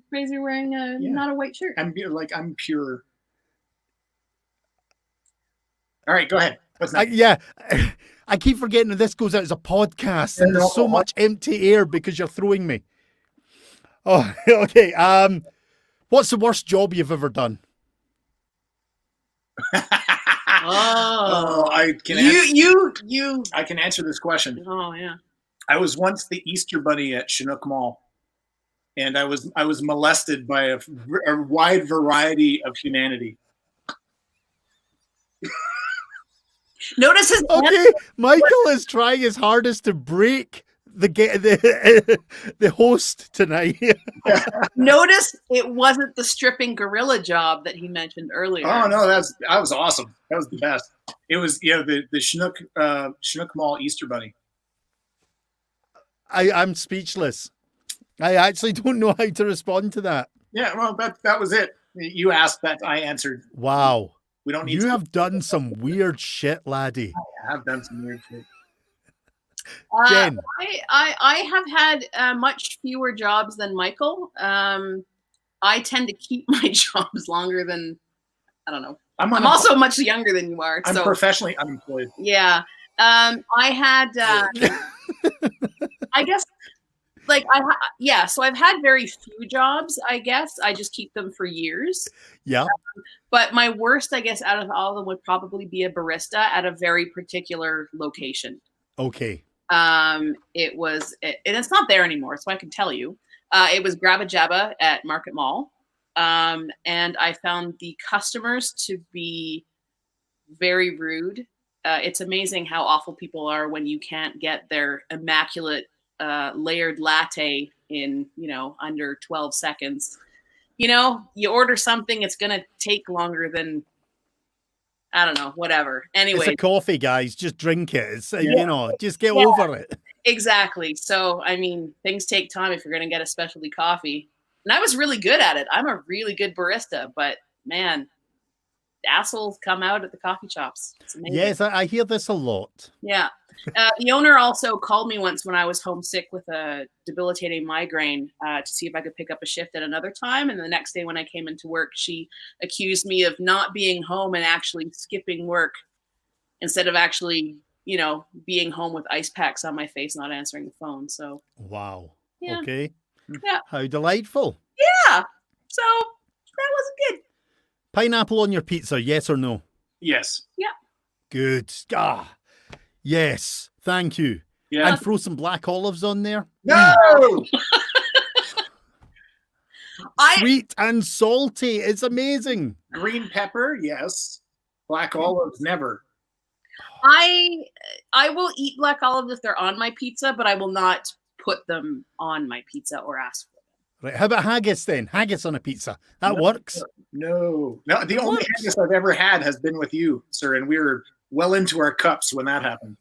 Crazy wearing not a white shirt. I'm pure. All right, go ahead. What's next? Yeah, I keep forgetting that this goes out as a podcast, and there's so much empty air because you're throwing me. Oh, okay. What's the worst job you've ever done? Oh, I can you. I can answer this question. Oh yeah. I was once the Easter Bunny at Chinook Mall, and I was molested by a wide variety of humanity. Notice his Okay, Michael is trying his hardest to break the host tonight. Notice it wasn't the stripping gorilla job that he mentioned earlier. Oh no, that was awesome. That was the best. It was the Chinook Mall Easter Bunny. I'm speechless. I actually don't know how to respond to that. Yeah, well, that was it. You asked that, I answered. Wow. We don't need. You have done some weird shit, laddie. I have done some weird shit. Jen. I have had much fewer jobs than Michael. I tend to keep my jobs longer than, I don't know. I'm also much younger than you are. I'm professionally unemployed. Yeah. I had, I guess, so I've had very few jobs, I guess. I just keep them for years. Yeah. But my worst, I guess, out of all of them would probably be a barista at a very particular location. Okay. It was, and it's not there anymore, so I can tell you. It was Grabba Jabba at Market Mall. And I found the customers to be very rude. It's amazing how awful people are when you can't get their immaculate layered latte in, under 12 seconds. You order something, it's going to take longer than, I don't know, whatever. Anyway. It's a coffee, guys. Just drink it. It's, just get over it. Exactly. So, I mean, things take time if you're going to get a specialty coffee. And I was really good at it. I'm a really good barista, but man, assholes come out at the coffee shops. It's amazing. Yes, I hear this a lot. Yeah. The owner also called me once when I was homesick with a debilitating migraine to see if I could pick up a shift at another time. And the next day when I came into work, she accused me of not being home and actually skipping work instead of actually, being home with ice packs on my face, not answering the phone. So. Wow. Yeah. Okay. Yeah. How delightful. Yeah. So that wasn't good. Pineapple on your pizza, yes or no? Yes. Yeah. Good. Yes. Thank you. Yeah. And throw some black olives on there. No! Sweet and salty. It's amazing. Green pepper, yes. Black olives, never. I will eat black olives if they're on my pizza, but I will not put them on my pizza or ask for them. Right. How about haggis then? Haggis on a pizza. That works. No. The only haggis I've ever had has been with you, sir, and we were well into our cups when that happened.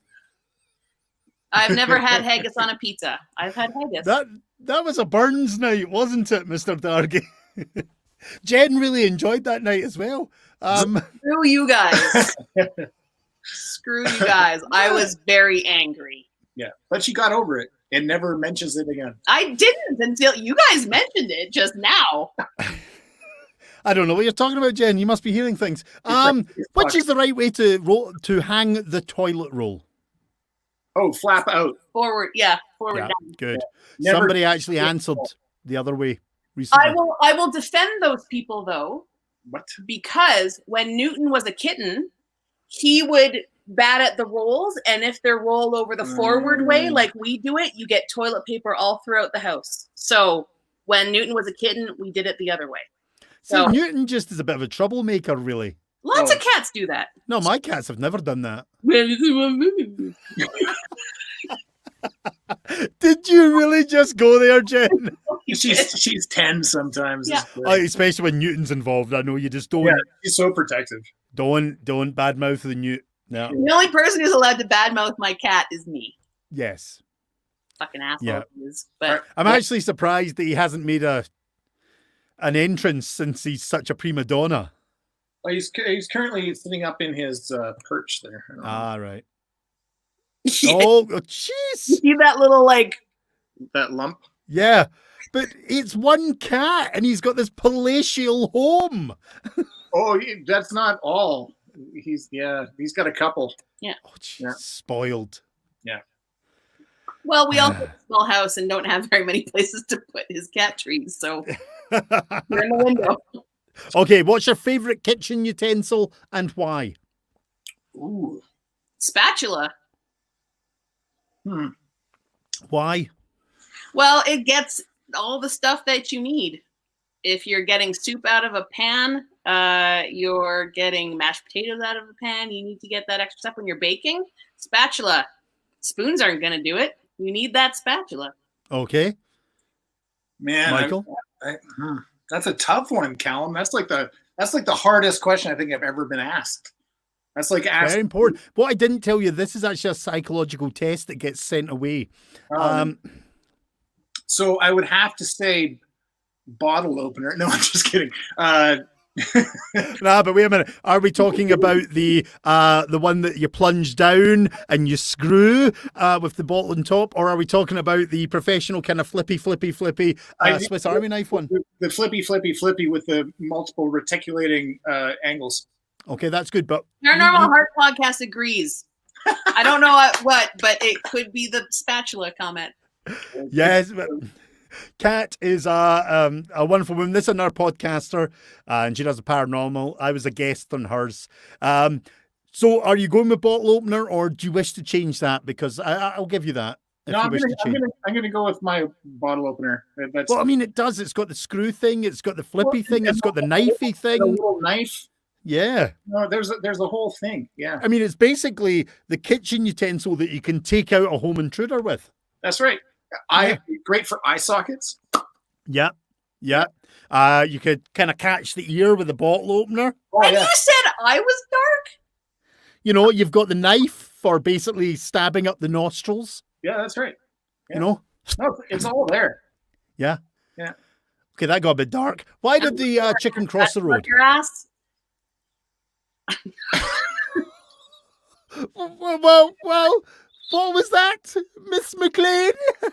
I've never had haggis on a pizza. I've had haggis. That was a Burns night, wasn't it, Mr. Dargie? Jen really enjoyed that night as well. Screw you guys. Screw you guys. I was very angry. Yeah, but she got over it and never mentions it again. I didn't until you guys mentioned it just now. I don't know what you're talking about, Jen. You must be hearing things. Which is the right way to hang the toilet roll? Oh, flap out. Forward, yeah, forward Yeah, down. good. Never- Somebody actually answered the other way recently. I will defend those people though. What? Because when Newton was a kitten, he would bat at the rolls, and if they're rolled over the forward way, like we do it, you get toilet paper all throughout the house. So when Newton was a kitten, we did it the other way. So Newton just is a bit of a troublemaker, really. Lots of cats do that. No, my cats have never done that. Did you really just go there, Jen? She's 10 sometimes. Yeah. Especially when Newton's involved. I know you just don't. Yeah, she's so protective. Don't badmouth the Newt. No. The only person who's allowed to badmouth my cat is me. Yes. Fucking asshole Yeah. he is. But I'm actually surprised that he hasn't made an entrance since he's such a prima donna. Well, he's currently sitting up in his perch there. Right. Oh, jeez. See that little That lump. Yeah, but it's one cat, and he's got this palatial home. Oh, that's not all. He's got a couple. Yeah. Oh, geez, spoiled. Yeah. Well, we all have a small house and don't have very many places to put his cat trees, so we're in the window. Okay, what's your favorite kitchen utensil and why? Ooh. Spatula. Why? Well, it gets all the stuff that you need. If you're getting soup out of a pan, you're getting mashed potatoes out of a pan, you need to get that extra stuff when you're baking. Spatula. Spoons aren't going to do it. You need that spatula. Okay, Man, Michael. that's a tough one, Callum. That's like the hardest question I think I've ever been asked. That's like Very asking. important. What I didn't tell you, this is actually a psychological test that gets sent away. So I would have to say bottle opener. No, I'm just kidding. Nah, but wait a minute. Are we talking about the one that you plunge down and you screw with the bottle on top, or are we talking about the professional kind of flippy Swiss Army knife one? The flippy with the multiple reticulating angles. Okay, that's good. But Paranormal Heart Podcast agrees. I don't know what, but it could be the spatula comment. Yes. But Kat is a wonderful woman. This is another podcaster, and she does a paranormal. I was a guest on hers. So are you going with bottle opener, or do you wish to change that? Because I'll give you that. No, I'm going to go with my bottle opener. Well, I mean, it does. It's got the screw thing. It's got the flippy thing. It's got the knifey thing. The little knife. Yeah. No, there's a whole thing. Yeah. I mean, it's basically the kitchen utensil that you can take out a home intruder with. That's right. Great for eye sockets. Yeah. Yeah. You could kind of catch the ear with a bottle opener. Oh, And yeah. you said I was dark? You know, you've got the knife for basically stabbing up the nostrils. Yeah, that's right. Yeah. You know? No, it's all there. Yeah. Yeah. Okay, that got a bit dark. Why did the chicken cross the road? Your ass? Well, what was that, Miss MacLean?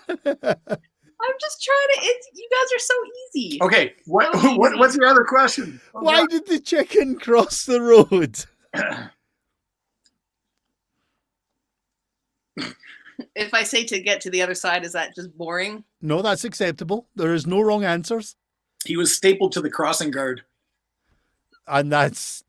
I'm just trying to. You guys are so easy. Okay, what's your other question? Oh, Why God. did the chicken cross the road? If I say to get to the other side, is that just boring? No, that's acceptable. There is no wrong answers. He was stapled to the crossing guard. And that's...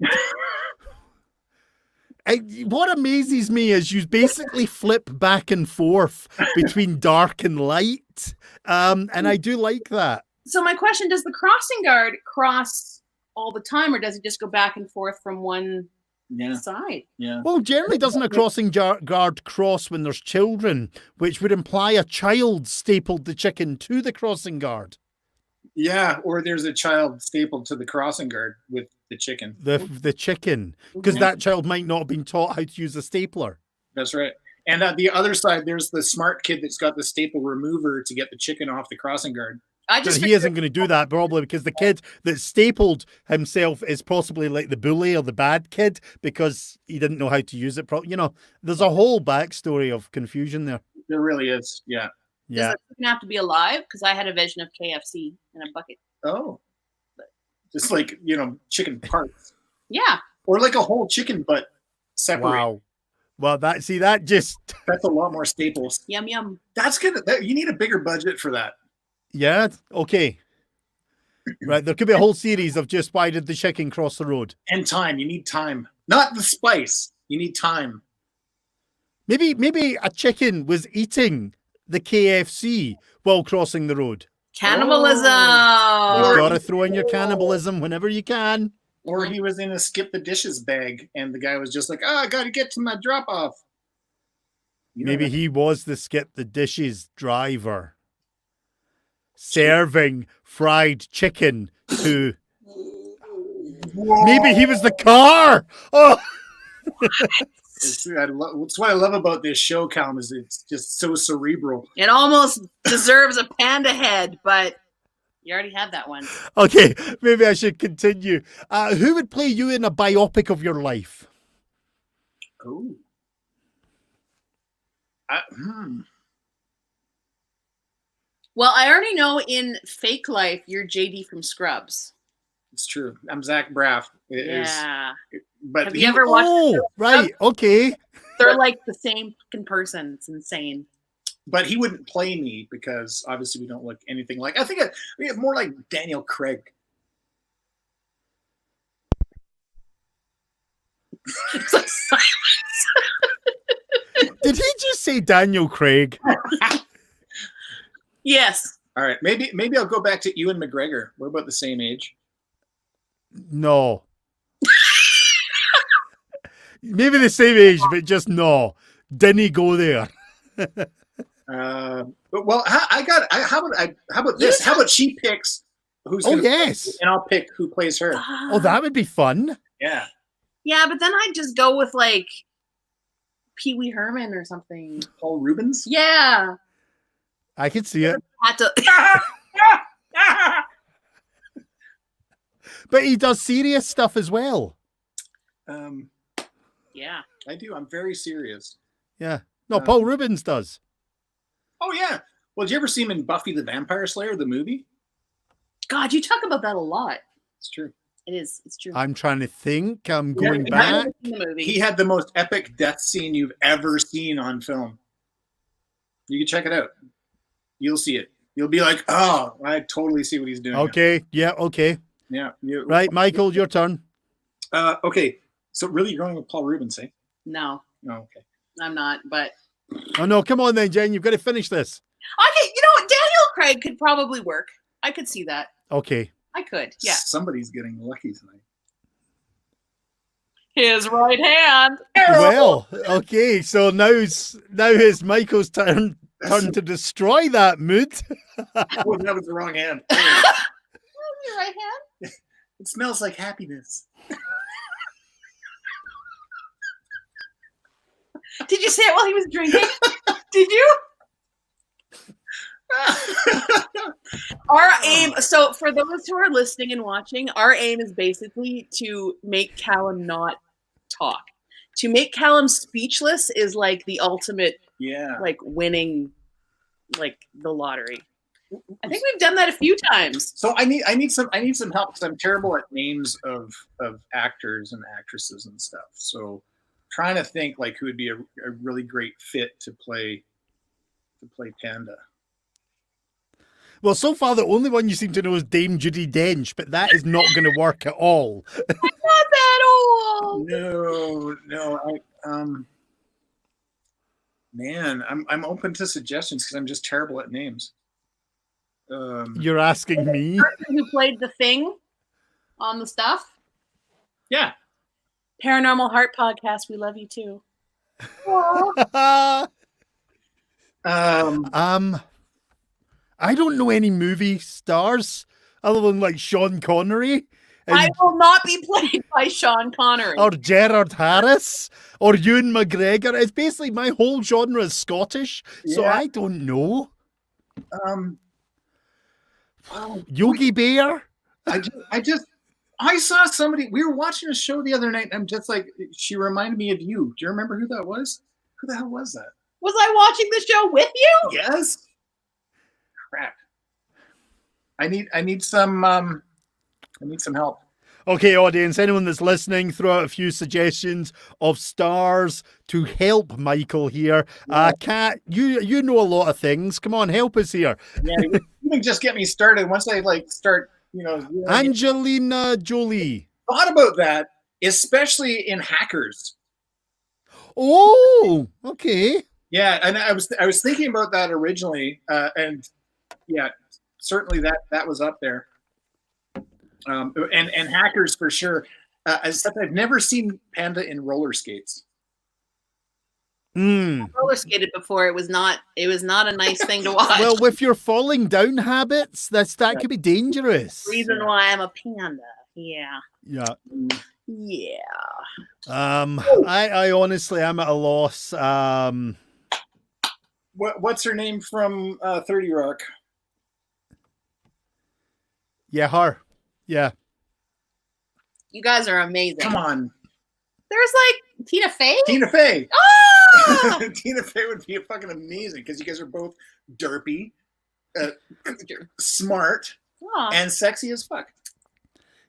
what amazes me is you basically flip back and forth between dark and light. And I do like that. So my question, does the crossing guard cross all the time, or does he just go back and forth from one side? Yeah. Well, generally doesn't a crossing guard cross when there's children, which would imply a child stapled the chicken to the crossing guard. Yeah, or there's a child stapled to the crossing guard with the chicken. The chicken, because that child might not have been taught how to use a stapler. That's right. And at the other side, there's the smart kid that's got the staple remover to get the chicken off the crossing guard. He isn't going to do that probably because the kid that stapled himself is possibly like the bully or the bad kid because he didn't know how to use it. You know, there's a whole backstory of confusion there. There really is. Yeah. Yeah. Does the chicken have to be alive? Because I had a vision of KFC in a bucket. Oh. Just like, chicken parts. Yeah. Or like a whole chicken butt separate. Wow. Well, that's a lot more staples. Yum, yum. You need a bigger budget for that. Yeah. Okay. Right. There could be a whole series of just why did the chicken cross the road? And time. You need time. Not the spice. You need time. Maybe a chicken was eating the KFC while crossing the road. Cannibalism. You've got to throw in your cannibalism whenever you can. Or he was in a skip the dishes bag and the guy was just like, I got to get to my drop off. Maybe he was the skip the dishes driver serving fried chicken to... Whoa. Maybe he was the car. Oh. That's what I love about this show, Callum, is it's just so cerebral. It almost deserves a panda head, but you already had that one. Okay, maybe I should continue. Who would play you in a biopic of your life? Oh. Well, I already know in fake life, you're JD from Scrubs. It's true. I'm Zach Braff. But have you ever watched? Oh, right. Okay. They're like the same fucking person. It's insane. But he wouldn't play me because obviously we don't look anything like. I think we have more like Daniel Craig. Did he just say Daniel Craig? Yes. All right. Maybe I'll go back to Ewan McGregor. We're about the same age. No. Maybe the same age, but just no. Didn't go there. Well, how about this? How about she picks who's Oh, gonna play, yes. and I'll pick who plays her. Oh, that would be fun. Yeah. Yeah, but then I'd just go with like Pee Wee Herman or something. Paul Rubens. Yeah. I could see it. Had to. But he does serious stuff as well. Yeah. I do. I'm very serious. Yeah. No, Paul Rubens does. Oh yeah. Well, did you ever see him in Buffy the Vampire Slayer, the movie? God, you talk about that a lot. It's true. It is. It's true. I'm trying to think. I'm going Yeah, I've back. never seen the movie. He had the most epic death scene you've ever seen on film. You can check it out. You'll see it. You'll be like, oh, I totally see what he's doing. Okay. Yeah. Okay. Yeah. Right, Michael, your turn. Okay. So really, you're going with Paul Rubens, eh? No, Oh, okay. I'm not. But Oh no! Come on, then, Jen. You've got to finish this. okay, you know what? Daniel Craig could probably work. I could see that. Okay. I could. Yeah. Somebody's getting lucky tonight. His right hand. Well, okay. So now it's Michael's turn to destroy that mood. Oh, that was the wrong hand. Your right hand. It smells like happiness. Did you say it while he was drinking? Did you? Our aim, so for those who are listening and watching, our aim is basically to make Callum not talk. To make Callum speechless is like the ultimate, like winning, like the lottery. I think we've done that a few times. So I need some help because I'm terrible at names of actors and actresses and stuff. So trying to think like who would be a really great fit to play Panda. Well, so far the only one you seem to know is Dame Judi Dench, but that is not going to work at all. Not that old. No. Man, I'm open to suggestions because I'm just terrible at names. You're asking me? Who played the Thing on the stuff? Yeah. Paranormal Heart Podcast. We love you too. I don't know any movie stars other than like Sean Connery. I will not be played by Sean Connery. Or Gerard Harris. Or Ewan McGregor. It's basically my whole genre is Scottish. So I don't know. Yogi Bear? I saw somebody, we were watching a show the other night and I'm just like, she reminded me of you. Do you remember who that was? Who the hell was that? Was I watching the show with you? Yes. Crap. I need some help. Okay, audience, anyone that's listening, throw out a few suggestions of stars to help Michael here. Kat, you know a lot of things. Come on, help us here. Yeah, you can just get me started. Once I start, Angelina Jolie. Thought about that, especially in Hackers. Oh, okay. Yeah, and I was thinking about that originally, and yeah, certainly that was up there. And Hackers for sure. Except I've never seen Panda in roller skates. Roller skated before. It was not a nice thing to watch. Well, with your falling down habits, that could be dangerous. Reason why I'm a panda. Yeah. Yeah. Yeah. I honestly am at a loss. What's her name from 30 Rock? Yeah, her. Yeah. You guys are amazing. Come on. There's like Tina Fey? Tina Fey. Oh! Tina Fey would be fucking amazing because you guys are both derpy, smart, and sexy as fuck.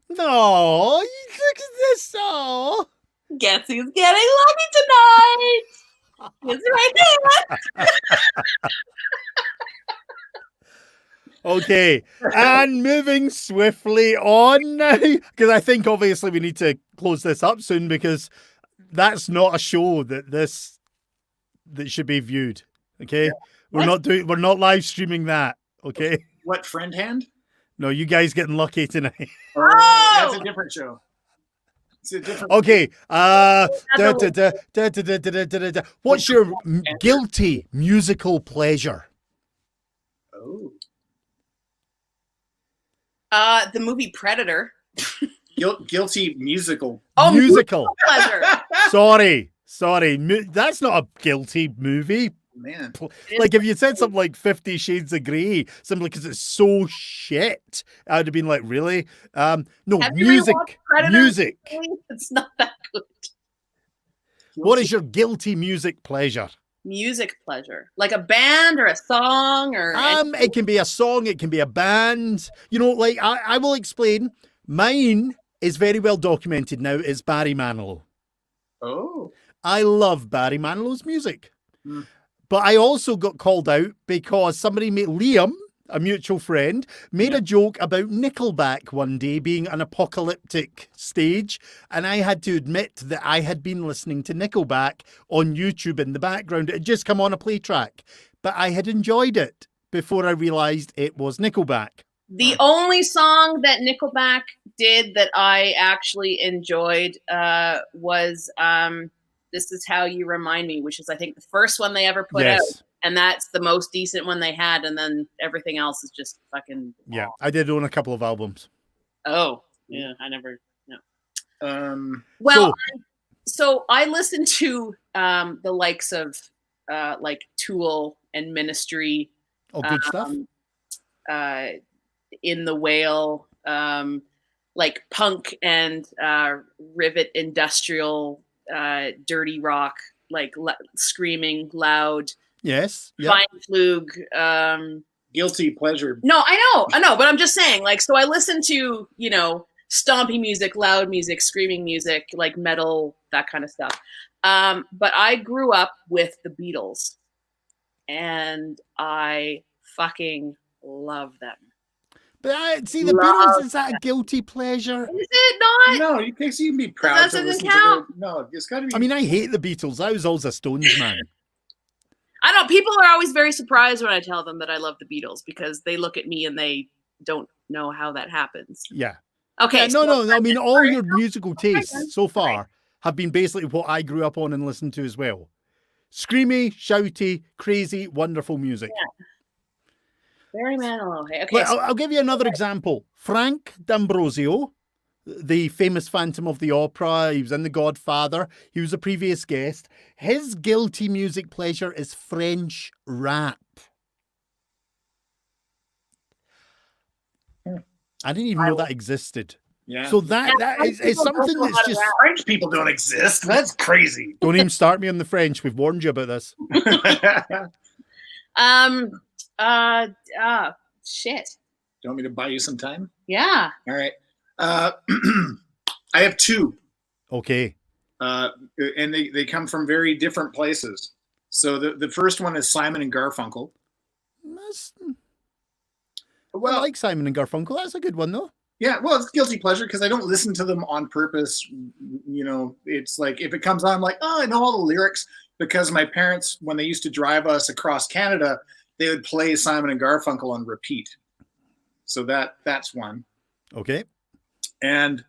No, look at this. Oh. Guess who's getting lucky tonight? It's right there. Okay, and moving swiftly on now, because I think obviously we need to close this up soon because that's not a show that should be viewed. Okay, yeah. We're not live streaming that. Okay. What, Friend Hand? No, you guys getting lucky tonight. Oh, that's a different show. It's a different. Okay. What's your guilty musical pleasure? Oh. The movie Predator. Guilty musical. Oh, Musical. pleasure. Sorry. That's not a guilty movie. Man. Like if you said something like 50 Shades of Grey, simply because it's so shit, I would have been like, really? No, Have you rewatched music. Predator? Music. It's not that good. What is your guilty music pleasure? Music pleasure, like a band or a song or It can be a song, it can be a band. You know, like I will explain. Mine is very well documented now. It's Barry Manilow. Oh. I love Barry Manilow's music. Hmm. But I also got called out because somebody made Liam, a mutual friend, made a joke about Nickelback one day being an apocalyptic stage. And I had to admit that I had been listening to Nickelback on YouTube in the background. It had just come on a play track. But I had enjoyed it before I realized it was Nickelback. The only song that Nickelback did that I actually enjoyed was This Is How You Remind Me, which is, I think, the first one they ever put out. And that's the most decent one they had. And then everything else is just fucking... Yeah, I did own a couple of albums. Oh, yeah, I never... No. Well, so I listened to the likes of like Tool and Ministry. Oh, good stuff. In the Whale, like punk and rivet industrial, dirty rock, like screaming loud. Yes. Yep. Fine Flug. Guilty pleasure. No, I know, but I'm just saying, like, so I listen to, you know, stompy music, loud music, screaming music, like metal, that kind of stuff. But I grew up with the Beatles, and I fucking love them. But see, the Beatles, is that a guilty pleasure? Is it not? No, you can be proud That to doesn't listen count. to No, it's got to be. I mean, I hate the Beatles. I was always a Stones man. I don't. People are always very surprised when I tell them that I love the Beatles because they look at me and they don't know how that happens. Yeah. Okay. Yeah, no. I mean, all your musical tastes so far have been basically what I grew up on and listened to as well. Screamy, shouty, crazy, wonderful music. Yeah. Very Manilow. Okay. Well, I'll give you another example. Frank D'Ambrosio, the famous Phantom of the Opera. He was in The Godfather. He was a previous guest. His guilty music pleasure is French rap. I didn't even know that existed. Yeah. So that is something that's just... French people don't exist. That's crazy. Don't even start me on the French. We've warned you about this. Shit. Do you want me to buy you some time? Yeah. All right. I have two. Okay. And they come from very different places. So the first one is Simon and Garfunkel. Well, I like Simon and Garfunkel. That's a good one, though. Yeah, well, it's guilty pleasure because I don't listen to them on purpose. You know, it's like if it comes on, I'm like, oh, I know all the lyrics because my parents, when they used to drive us across Canada, they would play Simon and Garfunkel on repeat. So that's one. Okay. And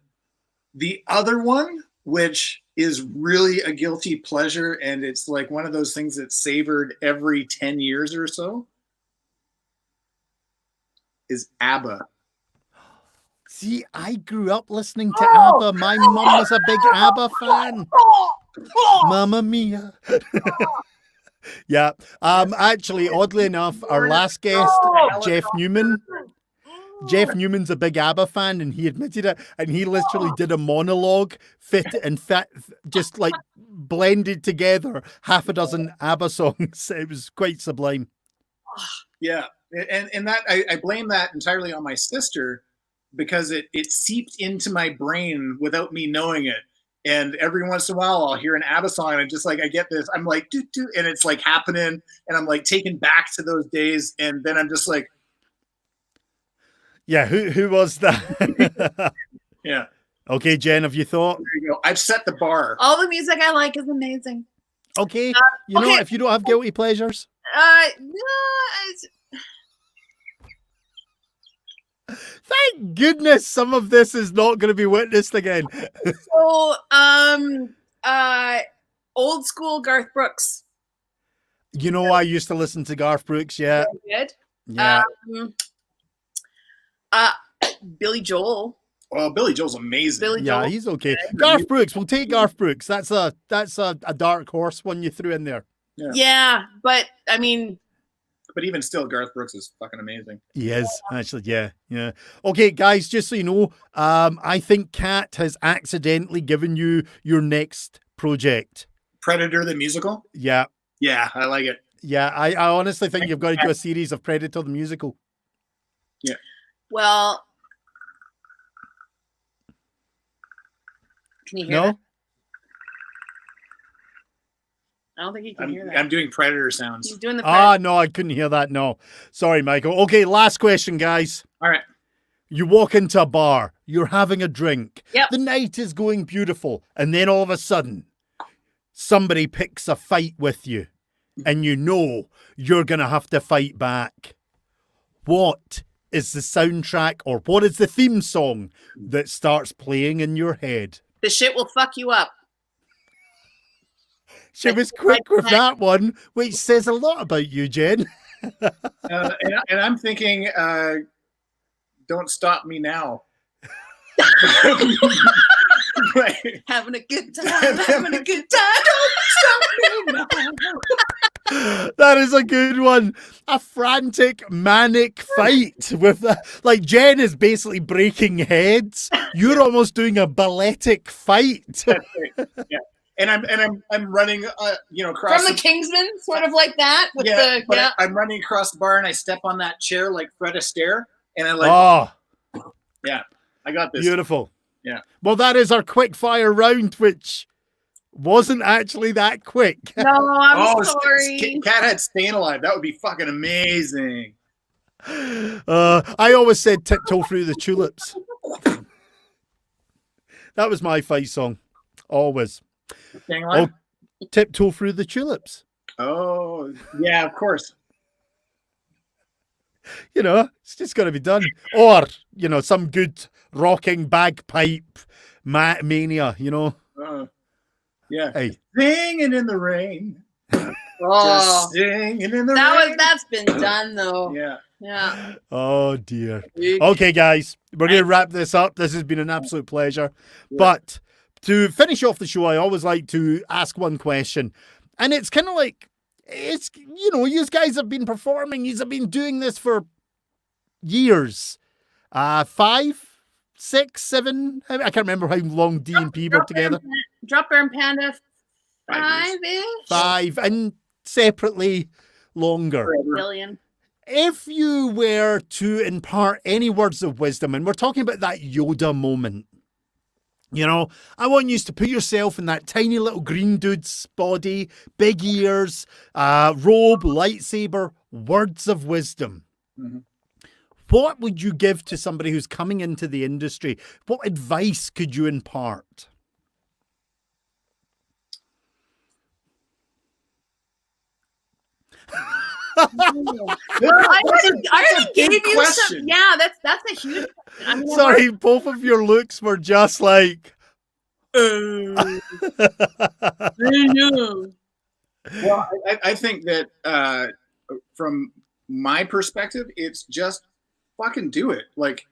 the other one, which is really a guilty pleasure, and it's like one of those things that's savored every 10 years or so, is ABBA. See, I grew up listening to ABBA. My mum was a big ABBA fan. Mamma mia. Yeah. Actually, oddly enough, our last guest, Jeff Newman's a big ABBA fan, and he admitted it. And he literally did a monologue, just like blended together half a dozen ABBA songs. It was quite sublime. Yeah, and that I blame that entirely on my sister because it seeped into my brain without me knowing it. And every once in a while, I'll hear an ABBA song, and just like I get this, I'm like, doo, doo, and it's like happening, and I'm like taken back to those days, and then I'm just like, yeah, who was that? Yeah. Okay, Jen, have you thought? There you go. I've set the bar. All the music I like is amazing. Okay, you know, if you don't have guilty pleasures. Thank goodness some of this is not going to be witnessed again. So, old school Garth Brooks. You know, I used to listen to Garth Brooks. Yeah. Very good. Yeah. Billy Joel. Well, Billy Joel's amazing. Billy Yeah, Joel. he's okay. Garth Brooks, we'll take Garth Brooks. That's a dark horse one you threw in there. Yeah, but I mean, But even still, Garth Brooks is fucking amazing. He is, actually, yeah. Okay, guys, just so you know, I think Kat has accidentally given you your next project. Predator the musical? Yeah. Yeah, I like it. Yeah, I honestly think you've got to do a series of Predator the musical. Yeah. well, can you hear No? that? I don't think you can hear that. I'm doing Predator sounds. He's doing the No, I couldn't hear that. No. Sorry, Michael. Okay, last question, guys. All right. You walk into a bar, you're having a drink. Yep. The night is going beautiful. And then all of a sudden, somebody picks a fight with you. And you know you're going to have to fight back. What is the soundtrack or what is the theme song that starts playing in your head? The shit will fuck you up. She was quick with that one, which says a lot about you, Jen. And I'm thinking, don't stop me now. Right. Having a good time, having a good time. Don't stop me now. That is a good one. A frantic, manic fight with like Jen is basically breaking heads. You're almost doing a balletic fight. That's right. Yeah. And I'm running, across From the Kingsman, sort of like that. With I'm running across the bar and I step on that chair like Fred Astaire, and I I got this. Beautiful. Yeah. Well, that is our quick fire round, which wasn't actually that quick. No, I'm sorry. Cat had Staying Alive. That would be fucking amazing. I always said Tiptoe Through the Tulips. That was my fight song. Always. Staying Alive? Tiptoe Through the Tulips. Oh, yeah, of course. You know, it's just got to be done. Or, some good rocking bagpipe mania, Yeah. Hey. Singing in the rain. Oh, Just singing in the rain. that's been done though. Yeah. Yeah. Oh, dear. Okay, guys, we're going to wrap this up. This has been an absolute pleasure. Yeah. But to finish off the show, I always like to ask one question. And it's kind of like, you guys have been performing. You have been doing this for years. 5, 6, 7. I can't remember how long D&P were together. Dropbear and Panda, 5-ish. 5, and separately longer. Billion. If you were to impart any words of wisdom, and we're talking about that Yoda moment, I want you to put yourself in that tiny little green dude's body, big ears, robe, lightsaber, words of wisdom. Mm-hmm. What would you give to somebody who's coming into the industry? What advice could you impart? I already gave you question. some. Yeah, that's a huge question. I mean, Sorry, both of your looks were just like. Well, I think that from my perspective, it's just fucking do it. Like,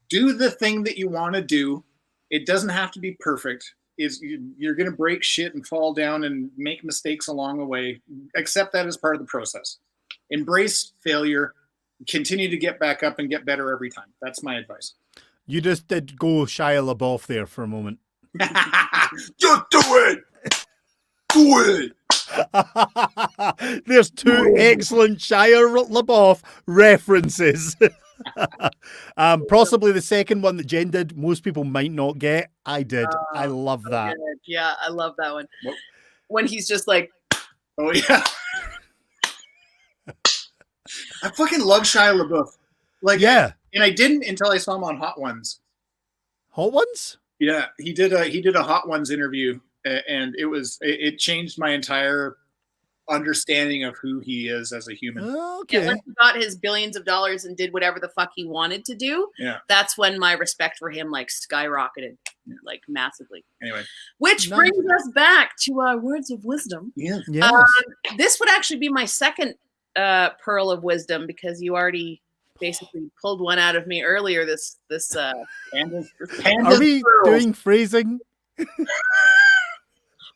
do the thing that you want to do. It doesn't have to be perfect. You're going to break shit and fall down and make mistakes along the way. Accept that as part of the process. Embrace failure. Continue to get back up and get better every time. That's my advice. You just did go Shia LaBeouf there for a moment. Just do it. Do it. There's 2 excellent Shia LaBeouf references. Possibly the second one that Jen did, most people might not get. I did. I love that. Yeah, I love that one. When he's just like, oh yeah. I fucking love Shia LaBeouf. Like, yeah. And I didn't until I saw him on Hot Ones. Hot Ones? Yeah, he did a Hot Ones interview, and it changed my entire understanding of who he is as a human. Okay. Once he got his billions of dollars and did whatever the fuck he wanted to do, Yeah. that's when my respect for him like skyrocketed, like massively. Anyway. Which Nice. brings us back to our words of wisdom. Yeah. Yes. This would actually be my second pearl of wisdom because you already basically pulled one out of me earlier. This Pandas. Are we doing phrasing?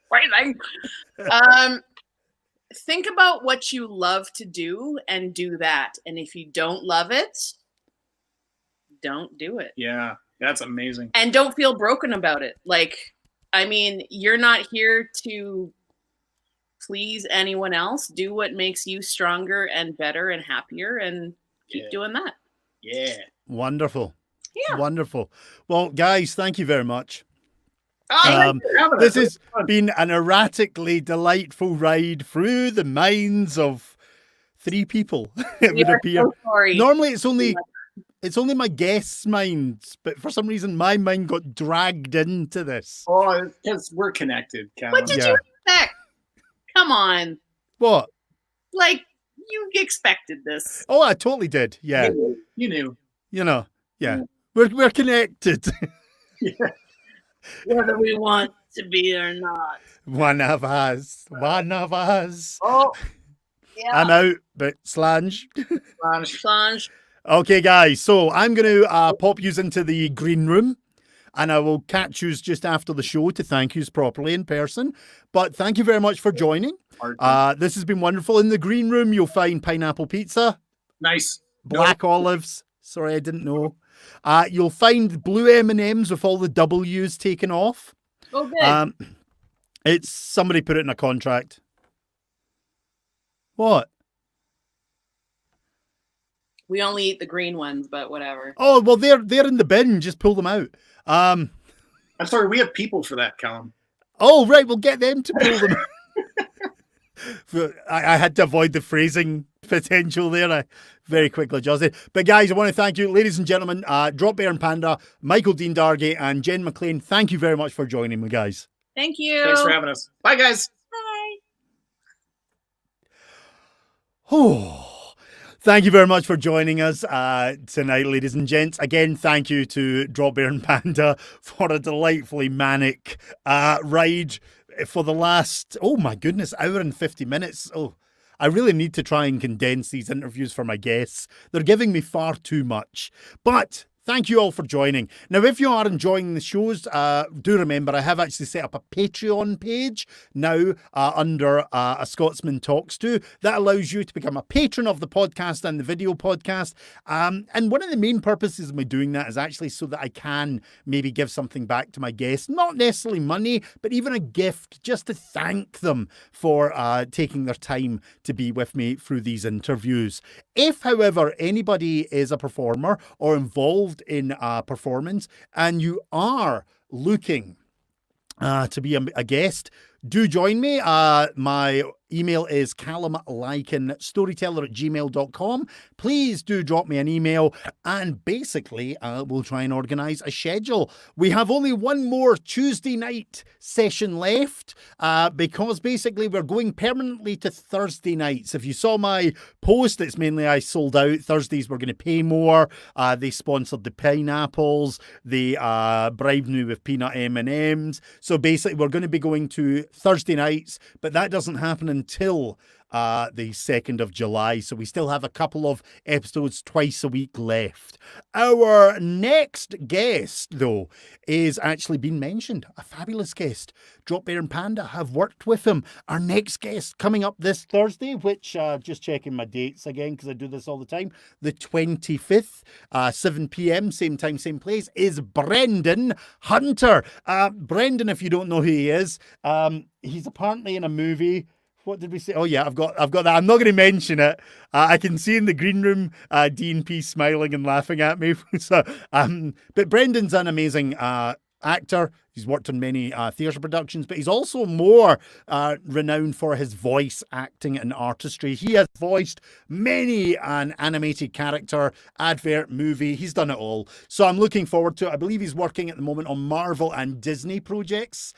phrasing. Think about what you love to do and do that. And if you don't love it, don't do it. Yeah, that's amazing. And don't feel broken about it. Like, I mean, you're not here to please anyone else. Do what makes you stronger and better and happier and keep doing that. Yeah. Wonderful. Yeah. Wonderful. Well, guys, thank you very much. This This has been an erratically delightful ride through the minds of three people. It We would are appear. so sorry. Normally, it's only my guests' minds, but for some reason, my mind got dragged into this. Oh, because we're connected, Callum. What did Yeah. you expect? Come on. What? Like, you expected this. Oh, I totally did. Yeah, You knew. you know. Yeah, we're connected. Whether we want to be or not. One of us. One of us. Oh, yeah. I'm out, but Slange. Solange. Okay, guys. So I'm going to pop yous into the green room, and I will catch yous just after the show to thank yous properly in person. But thank you very much for joining. This has been wonderful. In the green room, you'll find pineapple pizza, Nice. black olives. Sorry, I didn't know. You'll find blue M&Ms with all the W's taken off. Oh, good. It's somebody put it in a contract. What? We only eat the green ones, but whatever. Oh, well, they're in the bin. Just pull them out. I'm sorry, we have people for that, Callum. Oh, right. We'll get them to pull them. I had to avoid the phrasing potential there. I very quickly adjusted. But guys, I want to thank you, ladies and gentlemen, Dropbear and Panda, Michael Dean Dargie, and Jen MacLean. Thank you very much for joining me, guys. Thank you. Thanks for having us. Bye, guys. Bye. Oh, thank you very much for joining us tonight, ladies and gents. Again, thank you to Dropbear and Panda for a delightfully manic ride for the last, oh my goodness, hour and 50 minutes. Oh, I really need to try and condense these interviews for my guests. They're giving me far too much. But thank you all for joining. Now, if you are enjoying the shows, do remember I have actually set up a Patreon page now under A Scotsman Talks To. That allows you to become a patron of the podcast and the video podcast. And one of the main purposes of me doing that is actually so that I can maybe give something back to my guests. Not necessarily money, but even a gift just to thank them for taking their time to be with me through these interviews. If, however, anybody is a performer or involved in a performance and you are looking to be a guest, do join me. My email is callumlycanstoryteller@gmail.com. Please do drop me an email and basically we'll try and organise a schedule. We have only one more Tuesday night session left because basically we're going permanently to Thursday nights. If you saw my post, it's mainly I sold out. Thursdays we're going to pay more. They sponsored the pineapples. They bribed me with peanut M&Ms. So basically we're going to be going to Thursday nights, but that doesn't happen until the 2nd of July. So we still have a couple of episodes twice a week left. Our next guest, though, is actually been mentioned. A fabulous guest. Dropbear and Panda have worked with him. Our next guest coming up this Thursday, which, just checking my dates again, because I do this all the time, the 25th, 7 p.m, same time, same place, is Brendan Hunter. Brendan, if you don't know who he is, he's apparently in a movie. What did we say? Oh yeah, I've got that. I'm not going to mention it. I can see in the green room D&P smiling and laughing at me. So, but Brendan's an amazing actor. He's worked on many theatre productions, but he's also more renowned for his voice acting and artistry. He has voiced many an animated character, advert, movie. He's done it all. So I'm looking forward to it. I believe he's working at the moment on Marvel and Disney projects,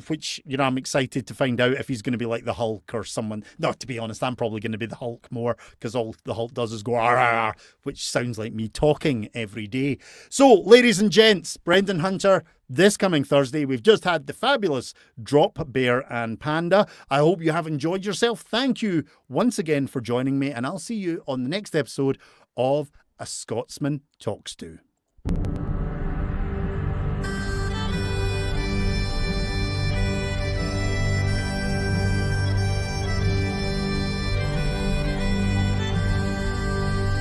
which, you know, I'm excited to find out if he's going to be like the Hulk or someone. No, to be honest, I'm probably going to be the Hulk more, because all the Hulk does is go, "Arr, arr, arr," which sounds like me talking every day. So, ladies and gents, Brendan Hunter, this coming Thursday, we've just had the fabulous Dropbear and Panda. I hope you have enjoyed yourself. Thank you once again for joining me, and I'll see you on the next episode of A Scotsman Talks To.